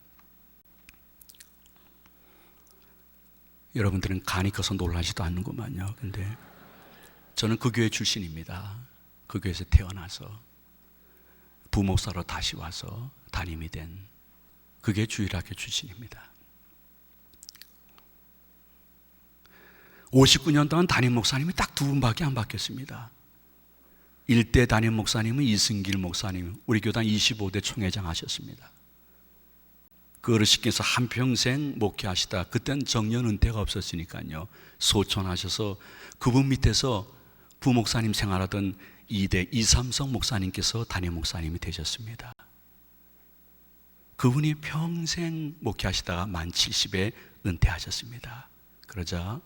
여러분들은 간이 커서 놀라지도 않는구만요. 근데 저는 그 교회 출신입니다. 그 교회에서 태어나서 부목사로 다시 와서 담임이 된 그게 주일학교 출신입니다. 59년 동안 담임 목사님이 딱 두 분밖에 안 바뀌었습니다. 1대 담임 목사님은 이승길 목사님, 우리 교단 25대 총회장 하셨습니다. 그 어르신께서 한평생 목회하시다, 그땐 정년 은퇴가 없었으니까요, 소천하셔서 그분 밑에서 부목사님 생활하던 2대 이삼성 목사님께서 담임 목사님이 되셨습니다. 그분이 평생 목회하시다가 만 70에 은퇴하셨습니다. 그러자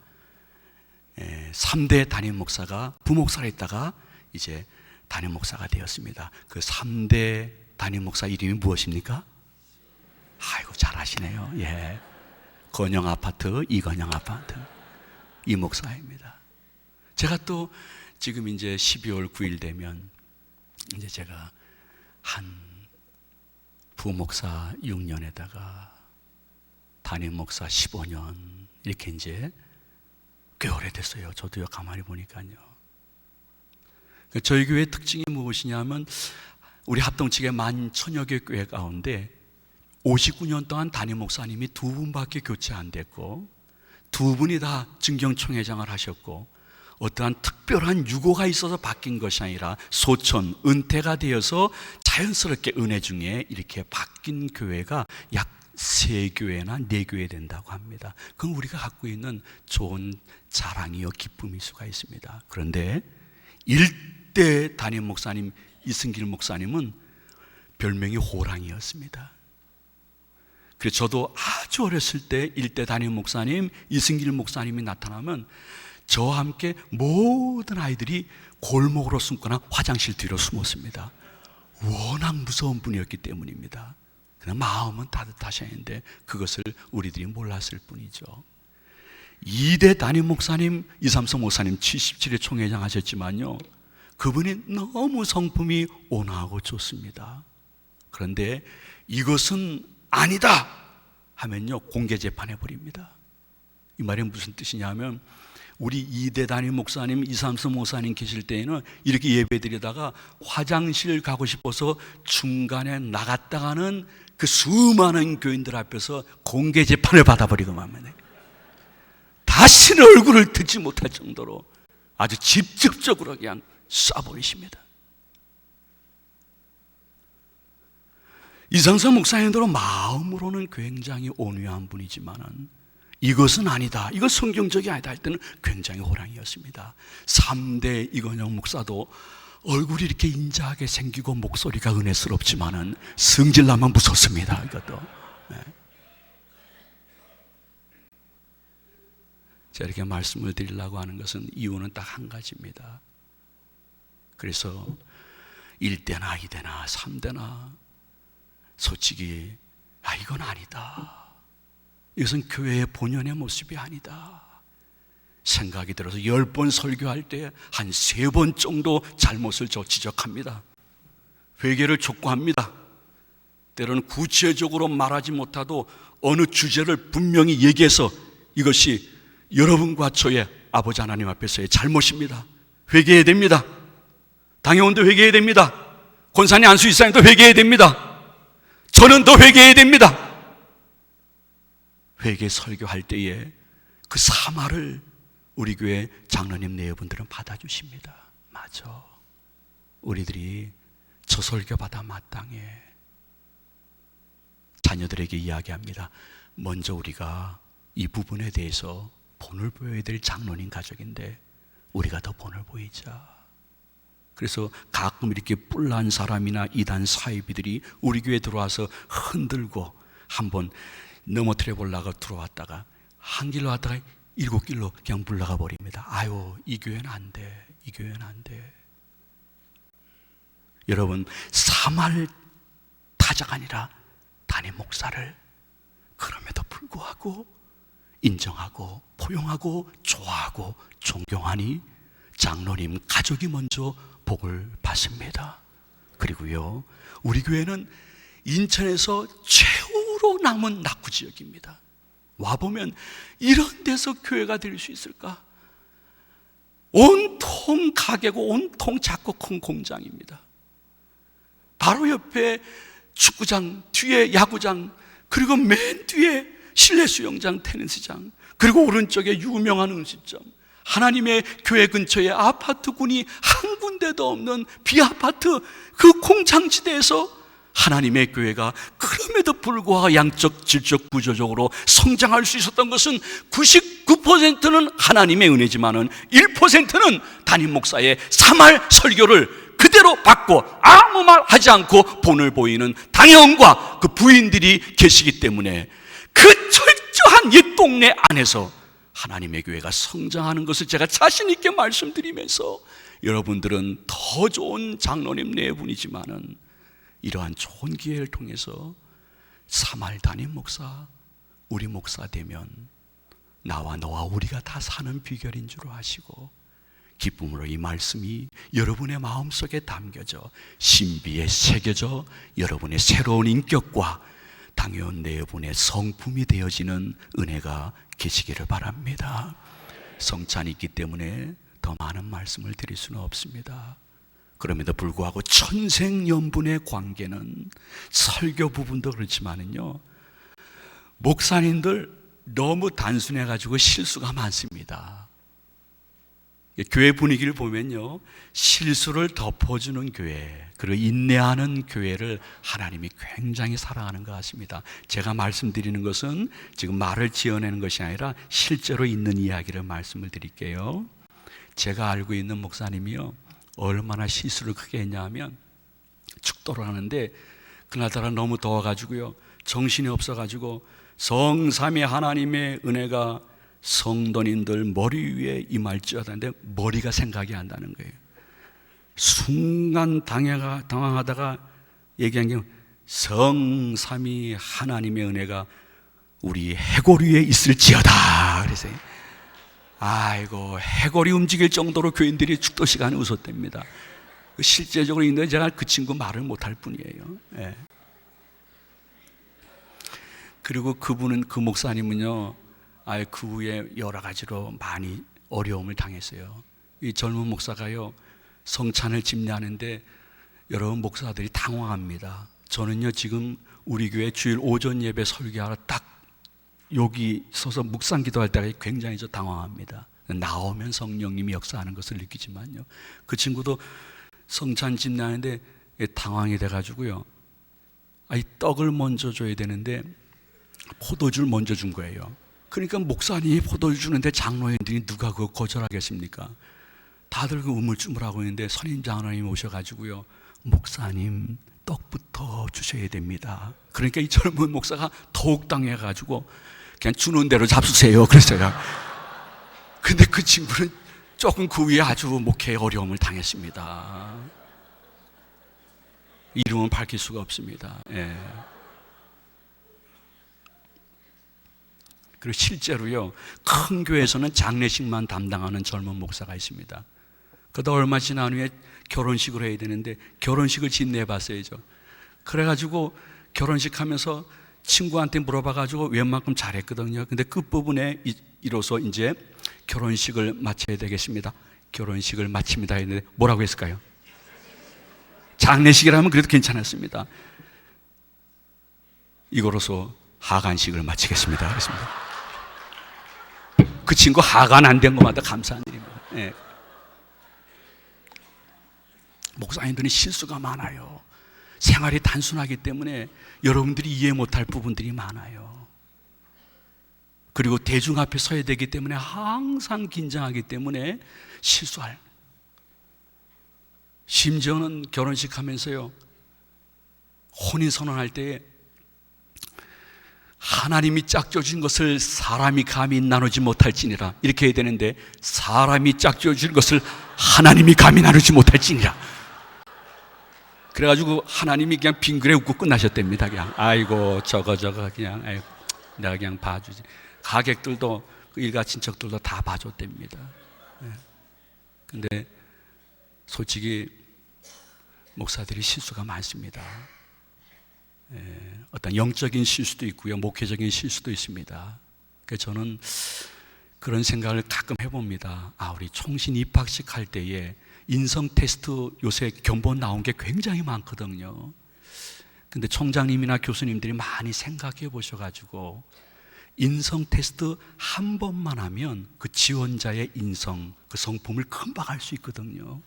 3대 담임 목사가 부목사로 있다가 이제 담임 목사가 되었습니다. 그 3대 담임 목사 이름이 무엇입니까? 아이고 잘하시네요. 예, 건영 아파트, 이건영 아파트 이 목사입니다. 제가 또 지금 이제 12월 9일 되면 이제 제가 한 부목사 6년에다가 담임 목사 15년 이렇게 이제 꽤 오래됐어요. 저도요, 가만히 보니까요. 저희 교회의 특징이 무엇이냐면 우리 합동측의 11,000여 개 교회 가운데 59년 동안 담임 목사님이 두 분밖에 교체 안 됐고, 두 분이 다 증경총회장을 하셨고, 어떠한 특별한 유고가 있어서 바뀐 것이 아니라 소천, 은퇴가 되어서 자연스럽게 은혜 중에 이렇게 바뀐 교회가 약 3교회나 4교회 된다고 합니다. 그건 우리가 갖고 있는 좋은 자랑이요 기쁨일 수가 있습니다. 그런데 1대 담임 목사님 이승길 목사님은 별명이 호랑이였습니다. 그래서 저도 아주 어렸을 때 1대 담임 목사님 이승길 목사님이 나타나면 저와 함께 모든 아이들이 골목으로 숨거나 화장실 뒤로 숨었습니다. 워낙 무서운 분이었기 때문입니다. 그냥 마음은 따뜻하셨는데 그것을 우리들이 몰랐을 뿐이죠. 2대 담임 목사님 이삼성 목사님 77회 총회장 하셨지만요, 그분이 너무 성품이 온화하고 좋습니다. 그런데 이것은 아니다 하면요 공개 재판해 버립니다. 이 말이 무슨 뜻이냐면 우리 이대 담임 목사님, 이삼수 목사님 계실 때에는 이렇게 예배드리다가 화장실 가고 싶어서 중간에 나갔다가는 그 수많은 교인들 앞에서 공개 재판을 받아버리고 맙니다. 다시는 얼굴을 듣지 못할 정도로 아주 직접적으로 그냥 쏴버리십니다. 이상서 목사님들은 마음으로는 굉장히 온유한 분이지만은 이것은 아니다, 이건 성경적이 아니다 할 때는 굉장히 호랑이였습니다. 3대 이건영 목사도 얼굴이 이렇게 인자하게 생기고 목소리가 은혜스럽지만은 성질나면 무섭습니다. 이것도. 네. 제가 이렇게 말씀을 드리려고 하는 것은 이유는 딱 한 가지입니다. 그래서 1대나 2대나 3대나 솔직히 이건 아니다, 이것은 교회의 본연의 모습이 아니다 생각이 들어서 10번 설교할 때 한 3번 정도 잘못을 지적합니다. 회개를 촉구합니다. 때로는 구체적으로 말하지 못하도 어느 주제를 분명히 얘기해서 이것이 여러분과 저의 아버지 하나님 앞에서의 잘못입니다. 회개해야 됩니다. 당회원도 회개해야 됩니다. 권사님 안수이사님도 회개해야 됩니다. 저는 더 회개해야 됩니다. 회개 설교할 때에 그 사마를 우리 교회 장로님 내분들은 받아주십니다. 맞아, 우리들이 저 설교 받아 마땅해. 자녀들에게 이야기합니다. 먼저 우리가 이 부분에 대해서 본을 보여야 될 장로님 가족인데 우리가 더 본을 보이자. 그래서 가끔 이렇게 뿔난 사람이나 이단 사이비들이 우리 교회에 들어와서 흔들고 한번 넘어뜨려 보려고 들어왔다가 한 길로 왔다가 7길로 그냥 물러가 버립니다. 아유, 이 교회는 안 돼, 이 교회는 안 돼. 여러분, 사말 타자가 아니라 담임 목사를 그럼에도 불구하고 인정하고 포용하고 좋아하고 존경하니 장로님 가족이 먼저 복을 받습니다. 그리고요, 우리 교회는 인천에서 최후로 남은 낙후지역입니다. 와보면 이런 데서 교회가 될 수 있을까? 온통 가게고 온통 작고 큰 공장입니다. 바로 옆에 축구장, 뒤에 야구장, 그리고 맨 뒤에 실내 수영장, 테니스장, 그리고 오른쪽에 유명한 음식점, 하나님의 교회 근처에 아파트군이 한 군데도 없는 비아파트 그 공장지대에서 하나님의 교회가 그럼에도 불구하고 양적, 질적, 구조적으로 성장할 수 있었던 것은 99%는 하나님의 은혜지만은 1%는 담임 목사의 사말 설교를 그대로 받고 아무 말 하지 않고 본을 보이는 당회원과 그 부인들이 계시기 때문에 그 철저한 옛 동네 안에서 하나님의 교회가 성장하는 것을 제가 자신 있게 말씀드리면서 여러분들은 더 좋은 장로님 네 분이지만은 이러한 좋은 기회를 통해서 사말 담임 목사, 우리 목사 되면 나와 너와 우리가 다 사는 비결인 줄 아시고 기쁨으로 이 말씀이 여러분의 마음속에 담겨져 신비에 새겨져 여러분의 새로운 인격과 당연 내분의 성품이 되어지는 은혜가 계시기를 바랍니다. 성찬이 있기 때문에 더 많은 말씀을 드릴 수는 없습니다. 그럼에도 불구하고 천생연분의 관계는 설교 부분도 그렇지만은요, 목사님들 너무 단순해가지고 실수가 많습니다. 교회 분위기를 보면요, 실수를 덮어주는 교회, 그리고 인내하는 교회를 하나님이 굉장히 사랑하는 것 같습니다. 제가 말씀드리는 것은 지금 말을 지어내는 것이 아니라 실제로 있는 이야기를 말씀을 드릴게요. 제가 알고 있는 목사님이요, 얼마나 실수를 크게 했냐 하면 축도를 하는데 그날따라 너무 더워가지고요, 정신이 없어가지고 성삼위 하나님의 은혜가 성도님들 머리 위에 임할지어다는데 머리가 생각이 안 나는 거예요. 순간 당황하다가 얘기한 게 성삼위 하나님의 은혜가 우리 해골 위에 있을지어다. 그래서 아이고, 해골이 움직일 정도로 교인들이 축도 시간에 웃었답니다. 실제적으로 있는데 제가 그 친구 말을 못할 뿐이에요. 예. 그리고 그분은, 그 목사님은요, 그 후에 여러 가지로 많이 어려움을 당했어요. 이 젊은 목사가요, 성찬을 집례하는데 여러분 목사들이 당황합니다. 저는요, 지금 우리 교회 주일 오전 예배 설교하러 딱 여기 서서 묵상 기도할 때가 굉장히 당황합니다. 나오면 성령님이 역사하는 것을 느끼지만요, 그 친구도 성찬 집례하는데 당황이 돼가지고요, 이 떡을 먼저 줘야 되는데 포도주를 먼저 준 거예요. 그러니까 목사님이 포도주 주는데 장로님들이 누가 그거 거절하겠습니까? 다들 그 우물쭈물하고 있는데 선임 장로님이 오셔가지고요, 목사님 떡부터 주셔야 됩니다. 그러니까 이 젊은 목사가 더욱 당해가지고 그냥 주는 대로 잡수세요 그랬어요. 근데 그 친구는 조금 그 위에 아주 목회에 어려움을 당했습니다. 이름은 밝힐 수가 없습니다. 예. 그리고 실제로요, 큰 교회에서는 장례식만 담당하는 젊은 목사가 있습니다. 그러다 얼마 지난 후에 결혼식을 해야 되는데 결혼식을 집례해봤어야죠. 그래가지고 결혼식 하면서 친구한테 물어봐가지고 웬만큼 잘했거든요. 근데 끝부분에 이로써 이제 결혼식을 마쳐야 되겠습니다. 결혼식을 마칩니다 했는데 뭐라고 했을까요? 장례식이라면 그래도 괜찮았습니다. 이거로서 하간식을 마치겠습니다 그랬습니다. 그 친구 하간 안 된 것마다 감사한 일입니다. 예. 목사님들은 실수가 많아요. 생활이 단순하기 때문에 여러분들이 이해 못할 부분들이 많아요. 그리고 대중 앞에 서야 되기 때문에 항상 긴장하기 때문에 실수할. 심지어는 결혼식 하면서요, 혼인선언할 때 하나님이 짝져준 것을 사람이 감히 나누지 못할지니라 이렇게 해야 되는데 사람이 짝져준 것을 하나님이 감히 나누지 못할지니라. 그래가지고 하나님이 그냥 빙그레 웃고 끝나셨답니다. 그냥 아이고 저거 그냥 아이고, 내가 그냥 봐주지. 가객들도 일가 친척들도 다 봐줬답니다. 근데 솔직히 목사들이 실수가 많습니다. 어떤 영적인 실수도 있고요, 목회적인 실수도 있습니다. 그래서 저는 그런 생각을 가끔 해봅니다. 우리 총신 입학식 할 때에 인성 테스트 요새 견본 나온 게 굉장히 많거든요. 근데 총장님이나 교수님들이 많이 생각해 보셔가지고 인성 테스트 한 번만 하면 그 지원자의 인성, 그 성품을 금방 알 수 있거든요.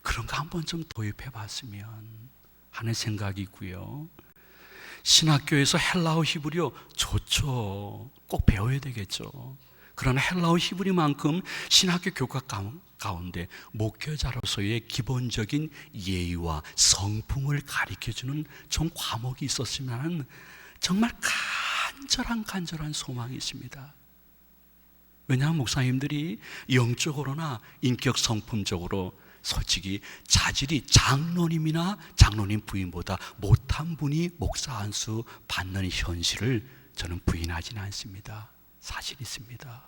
그런 거 한번 좀 도입해 봤으면 하는 생각이 있고요. 신학교에서 헬라어 히브리어 좋죠. 꼭 배워야 되겠죠. 그러나 헬라어 히브리만큼 신학교 교과 가운데 목회자로서의 기본적인 예의와 성품을 가르쳐주는 좀 과목이 있었으면 하는 정말 간절한 소망이 있습니다. 왜냐하면 목사님들이 영적으로나 인격 성품적으로 솔직히 자질이 장로님 부인보다 못한 분이 목사 안수 받는 현실을 저는 부인하지는 않습니다. 사실 있습니다.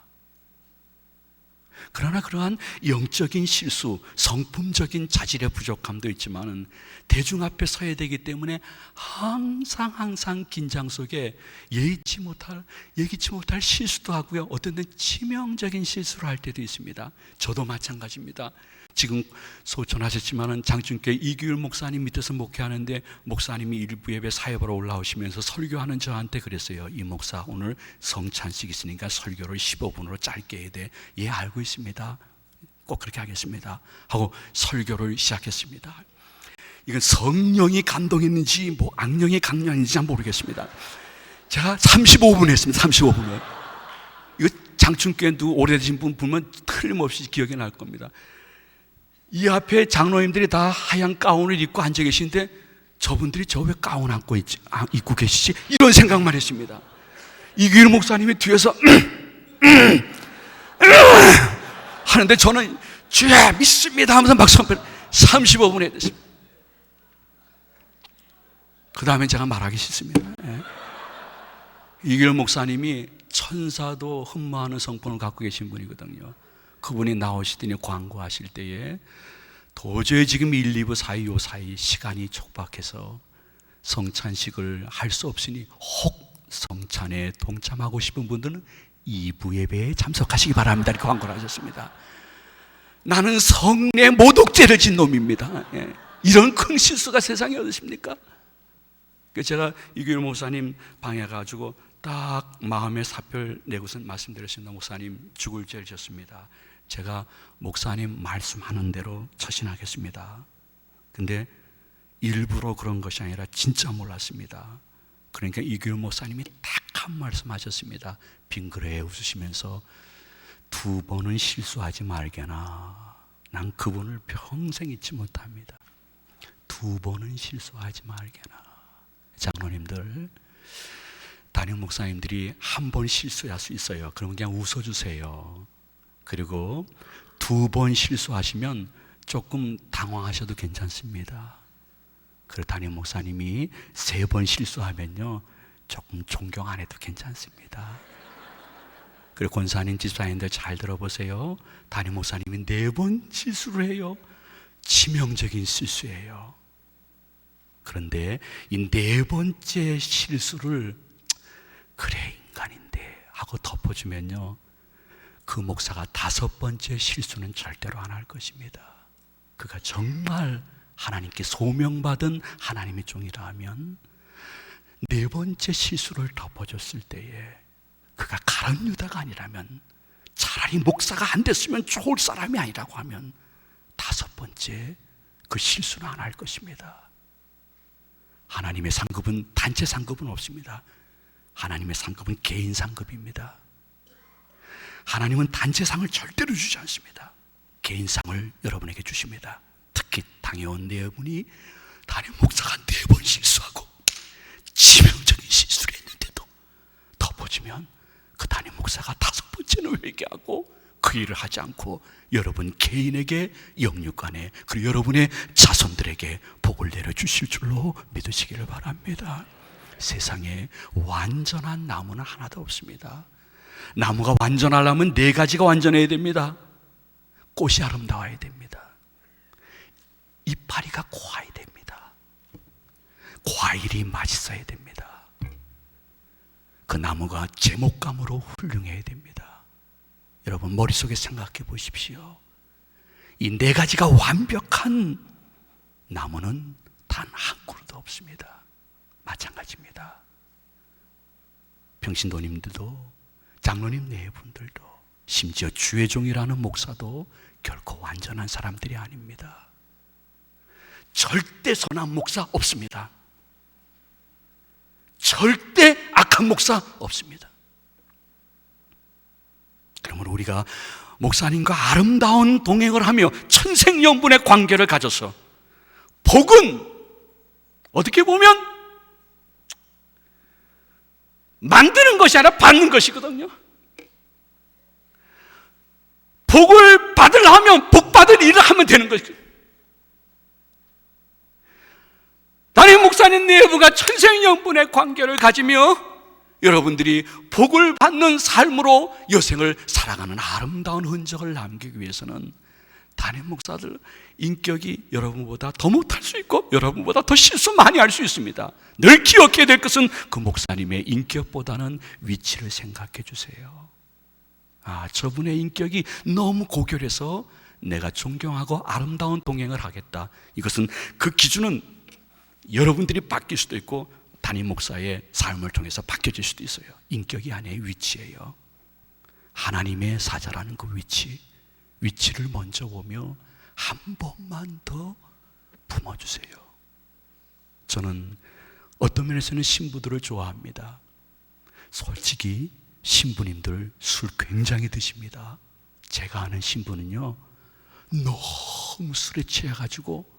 그러나 그러한 영적인 실수, 성품적인 자질의 부족함도 있지만 대중 앞에 서야 되기 때문에 항상 긴장 속에 예기치 못할 실수도 하고요, 어떤 때는 치명적인 실수를 할 때도 있습니다. 저도 마찬가지입니다. 지금 소천하셨지만 장충교회 이규일 목사님 밑에서 목회하는데 목사님이 일부 예배 사회보러 올라오시면서 설교하는 저한테 그랬어요. 이 목사 오늘 성찬식 있으니까 설교를 15분으로 짧게 해야 돼. 예, 알고 있습니다. 꼭 그렇게 하겠습니다 하고 설교를 시작했습니다. 이건 성령이 감동했는지 악령이 감동했는지 모르겠습니다. 제가 35분 했습니다. 35분을. 이거 장충교회 누구 오래되신 분 보면 틀림없이 기억이 날 겁니다. 이 앞에 장로님들이 다 하얀 가운을 입고 앉아 계신데 저분들이 저 왜 가운 입고 계시지? 이런 생각만 했습니다. 이규일 목사님이 뒤에서 하는데 저는 주야 믿습니다 하면서 막 선포 35분에 됐습니다. 그 다음에 제가 말하기 싫습니다. 이규일 목사님이 천사도 흠모하는 성품을 갖고 계신 분이거든요. 그분이 나오시더니 광고하실 때에 도저히 지금 1, 2부 사이 요 사이 시간이 촉박해서 성찬식을 할 수 없으니 혹 성찬에 동참하고 싶은 분들은 2부 예배에 참석하시기 바랍니다. 이렇게 광고를 하셨습니다. 나는 성내 모독죄를 진 놈입니다. 예. 이런 큰 실수가 세상에 어디십니까? 제가 이규일 목사님 방에 가지고 딱 마음의 사표를 내고선 말씀드렸습니다. 목사님 죽을 죄를 졌습니다. 제가 목사님 말씀하는 대로 처신하겠습니다. 근데 일부러 그런 것이 아니라 진짜 몰랐습니다. 그러니까 이규일 목사님이 딱 한 말씀 하셨습니다. 빙그레 웃으시면서 2번은 실수하지 말게나. 난 그분을 평생 잊지 못합니다. 2번은 실수하지 말게나. 장로님들, 담임 목사님들이 한 번 실수할 수 있어요. 그러면 그냥 웃어주세요. 그리고 2번 실수하시면 조금 당황하셔도 괜찮습니다. 그리고 담임 목사님이 3번 실수하면요, 조금 존경 안 해도 괜찮습니다. 그리고 권사님, 집사님들 잘 들어보세요. 담임 목사님이 4번 실수를 해요. 치명적인 실수예요. 그런데 이 4번째 실수를 그래 인간인데 하고 덮어주면요, 그 목사가 5번째 실수는 절대로 안 할 것입니다. 그가 정말 하나님께 소명받은 하나님의 종이라 하면 4번째 실수를 덮어줬을 때에 그가 가룟 유다가 아니라면, 차라리 목사가 안 됐으면 좋을 사람이 아니라고 하면 5번째 그 실수는 안 할 것입니다. 하나님의 상급은 단체 상급은 없습니다. 하나님의 상급은 개인 상급입니다. 하나님은 단체상을 절대로 주지 않습니다. 개인상을 여러분에게 주십니다. 특히 당해온 4분이 담임 목사가 4번 실수하고 치명적인 실수를 했는데도 덮어주면 그 담임 목사가 5번째는 회개하고 그 일을 하지 않고 여러분 개인에게, 영육간에, 그리고 여러분의 자손들에게 복을 내려주실 줄로 믿으시기를 바랍니다. 세상에 완전한 나무는 하나도 없습니다. 나무가 완전하려면 4가지가 완전해야 됩니다. 꽃이 아름다워야 됩니다. 이파리가 고와야 됩니다. 과일이 맛있어야 됩니다. 그 나무가 제목감으로 훌륭해야 됩니다. 여러분 머릿속에 생각해 보십시오. 이 4가지가 완벽한 나무는 단 한 그루도 없습니다. 마찬가지입니다. 평신도님들도, 장로님 4분들도, 심지어 주의 종이라는 목사도 결코 완전한 사람들이 아닙니다. 절대 선한 목사 없습니다. 절대 악한 목사 없습니다. 그러면 우리가 목사님과 아름다운 동행을 하며 천생연분의 관계를 가져서, 복은 어떻게 보면 만드는 것이 아니라 받는 것이거든요. 복을 받으려면 복 받을 일을 하면 되는 것이거든요. 담임 목사님 4부가 천생연분의 관계를 가지며 여러분들이 복을 받는 삶으로 여생을 살아가는 아름다운 흔적을 남기기 위해서는 담임 목사들 인격이 여러분보다 더 못할 수 있고 여러분보다 더 실수 많이 할 수 있습니다. 늘 기억해야 될 것은 그 목사님의 인격보다는 위치를 생각해 주세요. 저분의 인격이 너무 고결해서 내가 존경하고 아름다운 동행을 하겠다. 이것은 그 기준은 여러분들이 바뀔 수도 있고 담임 목사의 삶을 통해서 바뀌어질 수도 있어요. 인격이 아니에요. 위치예요. 하나님의 사자라는 그 위치를 먼저 보며 한 번만 더 품어주세요. 저는 어떤 면에서는 신부들을 좋아합니다. 솔직히 신부님들 술 굉장히 드십니다. 제가 아는 신부는요, 너무 술에 취해가지고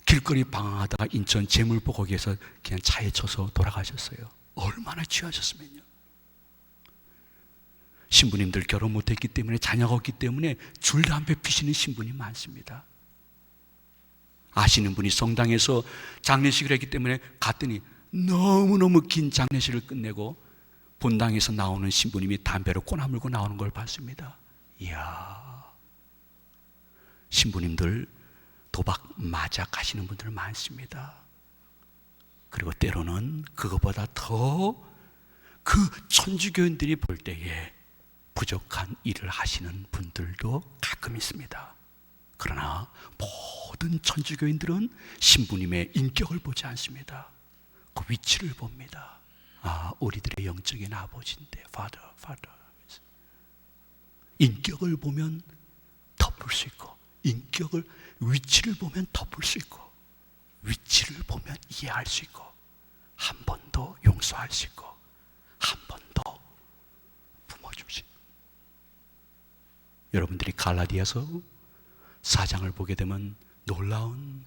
길거리 방황하다가 인천 제물포 거기에서 그냥 차에 쳐서 돌아가셨어요. 얼마나 취하셨으면요. 신부님들 결혼 못했기 때문에, 자녀가 없기 때문에 줄담배 피시는 신부님 많습니다. 아시는 분이 성당에서 장례식을 했기 때문에 갔더니 너무너무 긴 장례식을 끝내고 본당에서 나오는 신부님이 담배로 꼬나물고 나오는 걸 봤습니다. 이야, 신부님들 도박 마작 하시는 분들 많습니다. 그리고 때로는 그것보다 더 그 천주교인들이 볼 때에 부족한 일을 하시는 분들도 가끔 있습니다. 그러나 모든 천주교인들은 신부님의 인격을 보지 않습니다. 그 위치를 봅니다. 아, 우리들의 영적인 아버지인데, Father. 인격을 보면 덮을 수 있고, 위치를 보면 덮을 수 있고, 위치를 보면 이해할 수 있고, 한 번 더 용서할 수 있고, 한 번 더 품어주신. 여러분들이 갈라디아서 4장을 보게 되면 놀라운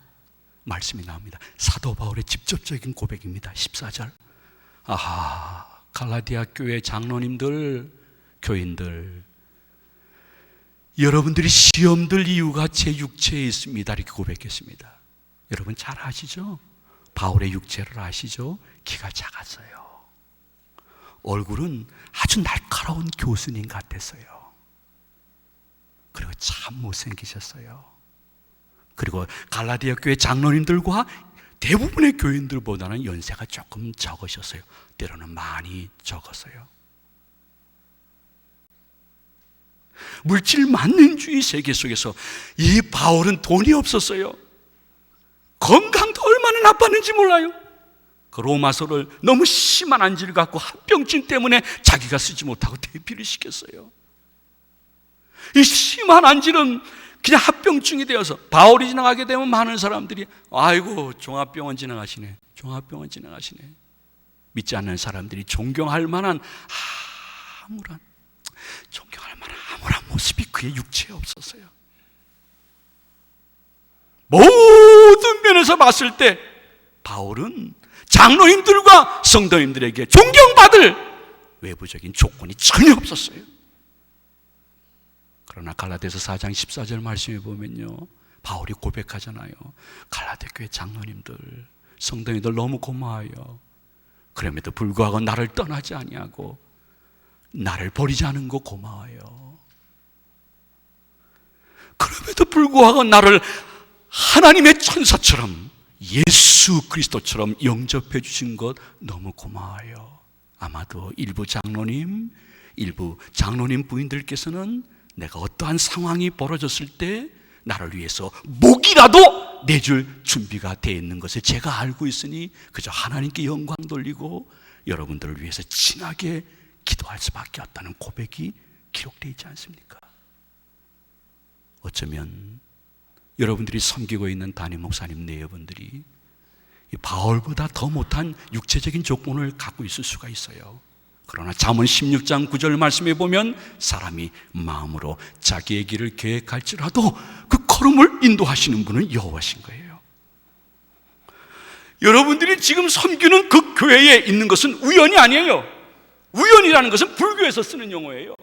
말씀이 나옵니다. 사도 바울의 직접적인 고백입니다. 14절. 아하, 갈라디아 교회 장로님들, 교인들, 여러분들이 시험 들 이유가 제 육체에 있습니다. 이렇게 고백했습니다. 여러분 잘 아시죠? 바울의 육체를 아시죠? 키가 작았어요. 얼굴은 아주 날카로운 교수님 같았어요. 그리고 참 못생기셨어요. 그리고 갈라디아 교회 장로님들과 대부분의 교인들보다는 연세가 조금 적으셨어요. 때로는 많이 적었어요. 물질 만능주의 세계 속에서 이 바울은 돈이 없었어요. 건강도 얼마나 나빴는지 몰라요. 그 로마서를 너무 심한 안지를 갖고 합병증 때문에 자기가 쓰지 못하고 대피를 시켰어요. 이 심한 안지는 그냥 합병증이 되어서 바울이 지나가게 되면 많은 사람들이 아이고 종합병원 지나가시네, 종합병원 지나가시네. 믿지 않는 사람들이 존경할 만한 아무런 모습이 그의 육체에 없었어요. 모든 면에서 봤을 때 바울은 장로님들과 성도님들에게 존경받을 외부적인 조건이 전혀 없었어요. 그러나 갈라디아서 4장 14절 말씀에 보면요, 바울이 고백하잖아요. 갈라디아 교회 장로님들, 성도님들 너무 고마워요. 그럼에도 불구하고 나를 떠나지 아니하고 나를 버리지 않은 거 고마워요. 그럼에도 불구하고 나를 하나님의 천사처럼 예수 그리스도처럼 영접해 주신 것 너무 고마워요. 아마도 일부 장로님 부인들께서는 내가 어떠한 상황이 벌어졌을 때 나를 위해서 목이라도 내줄 준비가 되어 있는 것을 제가 알고 있으니 그저 하나님께 영광 돌리고 여러분들을 위해서 진하게 기도할 수밖에 없다는 고백이 기록되어 있지 않습니까? 어쩌면 여러분들이 섬기고 있는 담임 목사님 내여분들이 바울보다 더 못한 육체적인 조건을 갖고 있을 수가 있어요. 그러나 잠언 16장 9절 말씀에 보면 사람이 마음으로 자기의 길을 계획할지라도 그 걸음을 인도하시는 분은 여호와신 거예요. 여러분들이 지금 섬기는 그 교회에 있는 것은 우연이 아니에요. 우연이라는 것은 불교에서 쓰는 용어예요.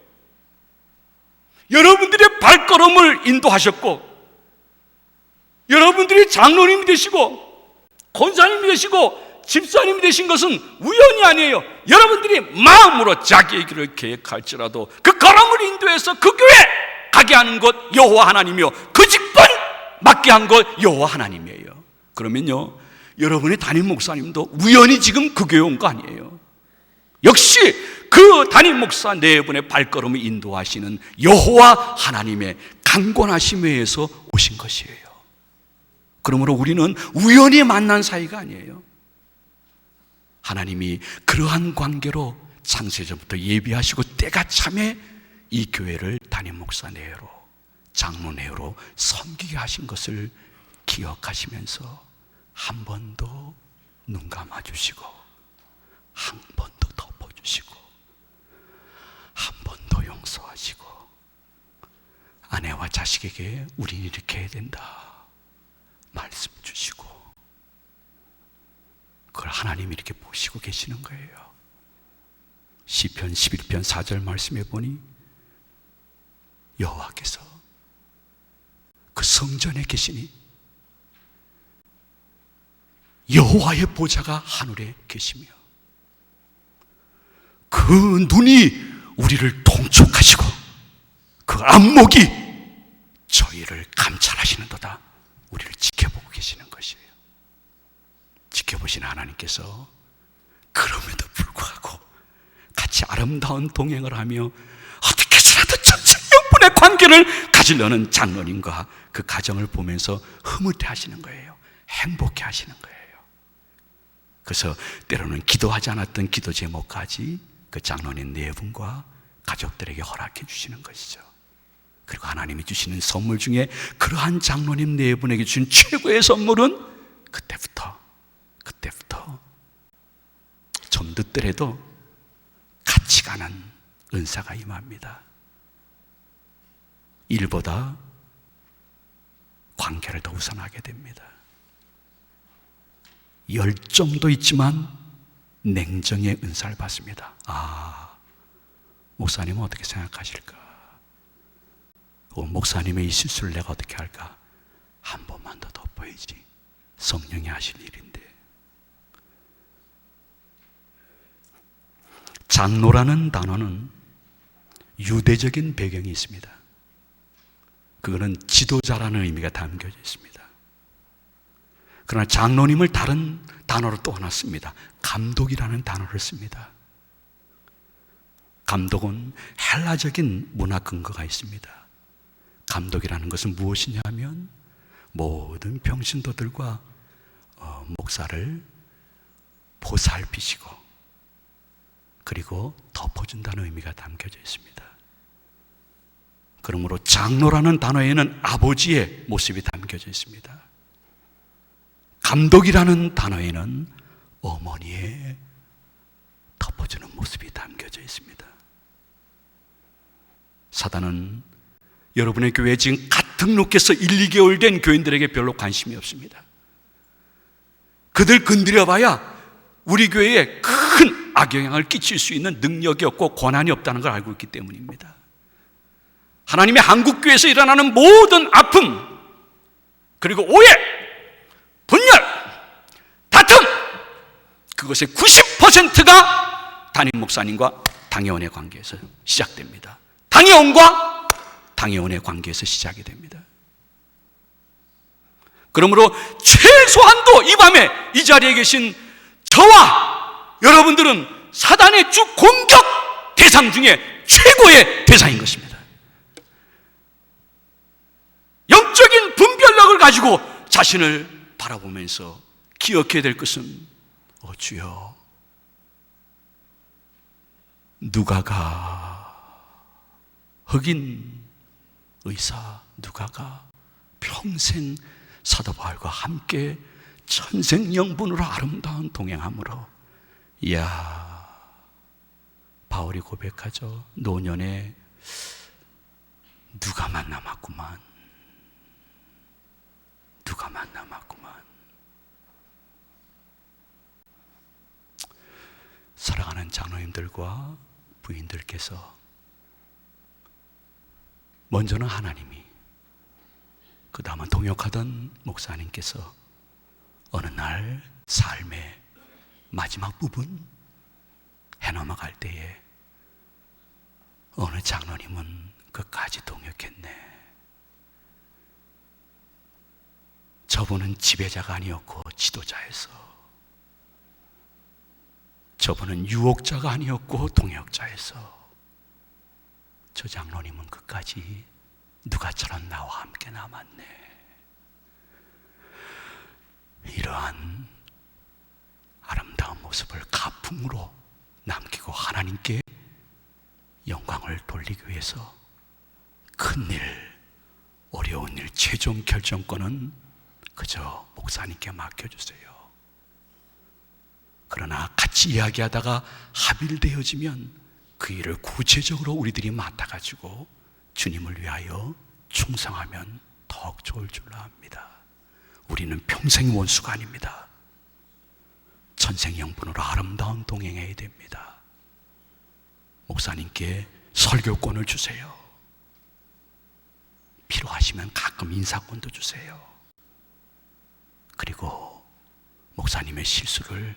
여러분들의 발걸음을 인도하셨고 여러분들이 장로님이 되시고 권사님이 되시고 집사님이 되신 것은 우연이 아니에요. 여러분들이 마음으로 자기의 길을 계획할지라도 그 걸음을 인도해서 그 교회 가게 하는 것 여호와 하나님이요, 그 직분 맡게 한 것 여호와 하나님이에요. 그러면요, 여러분의 담임 목사님도 우연히 지금 그 교회 온 거 아니에요. 역시 그 담임 목사 네 분의 발걸음을 인도하시는 여호와 하나님의 강권하심에 의해서 오신 것이에요. 그러므로 우리는 우연히 만난 사이가 아니에요. 하나님이 그러한 관계로 창세전부터 예비하시고 때가 참에 이 교회를 담임 목사 내외로, 장로 내외로 섬기게 하신 것을 기억하시면서 한 번 더 눈 감아주시고 한 번 더 덮어주시고 한 번 더 용서하시고 아내와 자식에게 우린 이렇게 해야 된다 말씀 주시고 그걸 하나님이 이렇게 보시고 계시는 거예요. 시편 11편 4절 말씀해 보니 여호와께서 그 성전에 계시니 여호와의 보좌가 하늘에 계시며 그 눈이 우리를 통촉하시고 그 안목이 저희를 감찰하시는도다. 우리를 지켜보고 계시는 것이에요. 지켜보신 하나님께서 그럼에도 불구하고 같이 아름다운 동행을 하며 어떻게 해서라도 천생연분의 관계를 가지려는 장로님과 그 가정을 보면서 흐뭇해 하시는 거예요. 행복해 하시는 거예요. 그래서 때로는 기도하지 않았던 기도 제목까지 그 장로님 네 분과 가족들에게 허락해 주시는 것이죠. 그리고 하나님이 주시는 선물 중에 그러한 장로님 네 분에게 주신 최고의 선물은 그때부터 좀 늦더라도 같이 가는 은사가 임합니다. 일보다 관계를 더 우선하게 됩니다. 열정도 있지만 냉정의 은사를 받습니다. 목사님은 어떻게 생각하실까? 목사님의 이 실수를 내가 어떻게 할까? 한 번만 더 덮어야지. 성령이 하실 일인데. 장로라는 단어는 유대적인 배경이 있습니다. 그거는 지도자라는 의미가 담겨져 있습니다. 그러나 장로님을 다른 단어로 또 하나 씁니다. 감독이라는 단어를 씁니다. 감독은 헬라적인 문화 근거가 있습니다. 감독이라는 것은 무엇이냐 하면 모든 평신도들과 목사를 보살피시고 그리고 덮어준다는 의미가 담겨져 있습니다. 그러므로 장로라는 단어에는 아버지의 모습이 담겨져 있습니다. 감독이라는 단어에는 어머니의 덮어주는 모습이 담겨져 있습니다. 사단은 여러분의 교회에 지금 갓 등록해서 1, 2개월 된 교인들에게 별로 관심이 없습니다. 그들 건드려봐야 우리 교회에 큰 악영향을 끼칠 수 있는 능력이 없고 권한이 없다는 걸 알고 있기 때문입니다. 하나님의 한국교회에서 일어나는 모든 아픔, 그리고 오해, 분열, 다툼, 그것의 90%가 담임 목사님과 당회원의 관계에서 시작됩니다. 당회원과 당회원의 관계에서 시작이 됩니다. 그러므로 최소한도 이 밤에 이 자리에 계신 저와 여러분들은 사단의 주 공격 대상 중에 최고의 대상인 것입니다. 영적인 분별력을 가지고 자신을 바라보면서 기억해야 될 것은 주여, 누가가 흑인 의사 누가가 평생 사도 바울과 함께 천생연분으로 아름다운 동행함으로, 이야, 바울이 고백하죠. 노년에 누가만 남았구만. 누가만 남았구만. 사랑하는 장로님들과 부인들께서 먼저는 하나님이, 그 다음은 동역하던 목사님께서 어느 날 삶의 마지막 부분 해넘어갈 때에 어느 장로님은 끝까지 동역했네. 저분은 지배자가 아니었고 지도자였어. 저분은 유혹자가 아니었고 동역자였어. 저 장로님은 끝까지 누가처럼 나와 함께 남았네. 이러한 아름다운 모습을 가풍으로 남기고 하나님께 영광을 돌리기 위해서 큰일, 어려운 일, 최종 결정권은 그저 목사님께 맡겨주세요. 그러나 같이 이야기하다가 합일되어지면 그 일을 구체적으로 우리들이 맡아가지고 주님을 위하여 충성하면 더욱 좋을 줄로 압니다. 우리는 평생 원수가 아닙니다. 천생연분으로 아름다운 동행해야 됩니다. 목사님께 설교권을 주세요. 필요하시면 가끔 인사권도 주세요. 그리고 목사님의 실수를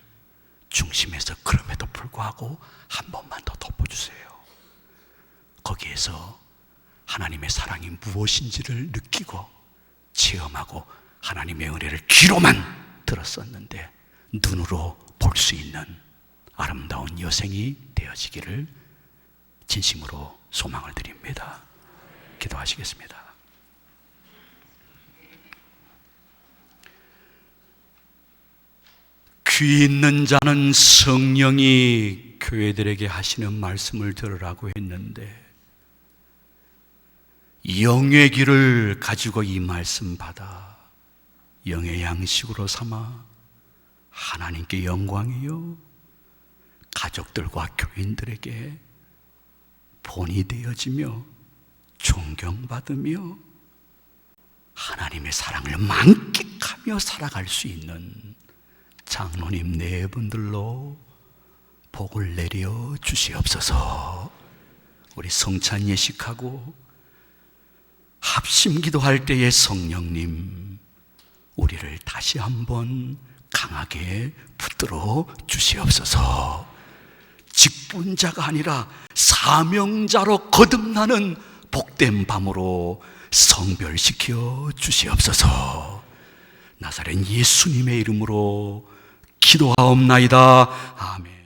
중심에서 그럼에도 불구하고 한 번만 더 덮어주세요. 거기에서 하나님의 사랑이 무엇인지를 느끼고 체험하고 하나님의 은혜를 귀로만 들었었는데 눈으로 볼 수 있는 아름다운 여생이 되어지기를 진심으로 소망을 드립니다. 기도하시겠습니다. 귀 있는 자는 성령이 교회들에게 하시는 말씀을 들으라고 했는데, 영의 귀를 가지고 이 말씀 받아 영의 양식으로 삼아 하나님께 영광이요 가족들과 교인들에게 본이 되어지며 존경받으며 하나님의 사랑을 만끽하며 살아갈 수 있는 장로님 네 분들로 복을 내려 주시옵소서. 우리 성찬 예식하고 합심 기도할 때에 성령님, 우리를 다시 한번 강하게 붙들어 주시옵소서. 직분자가 아니라 사명자로 거듭나는 복된 밤으로 성별시켜 주시옵소서. 나사렛 예수님의 이름으로 기도하옵나이다. 아멘.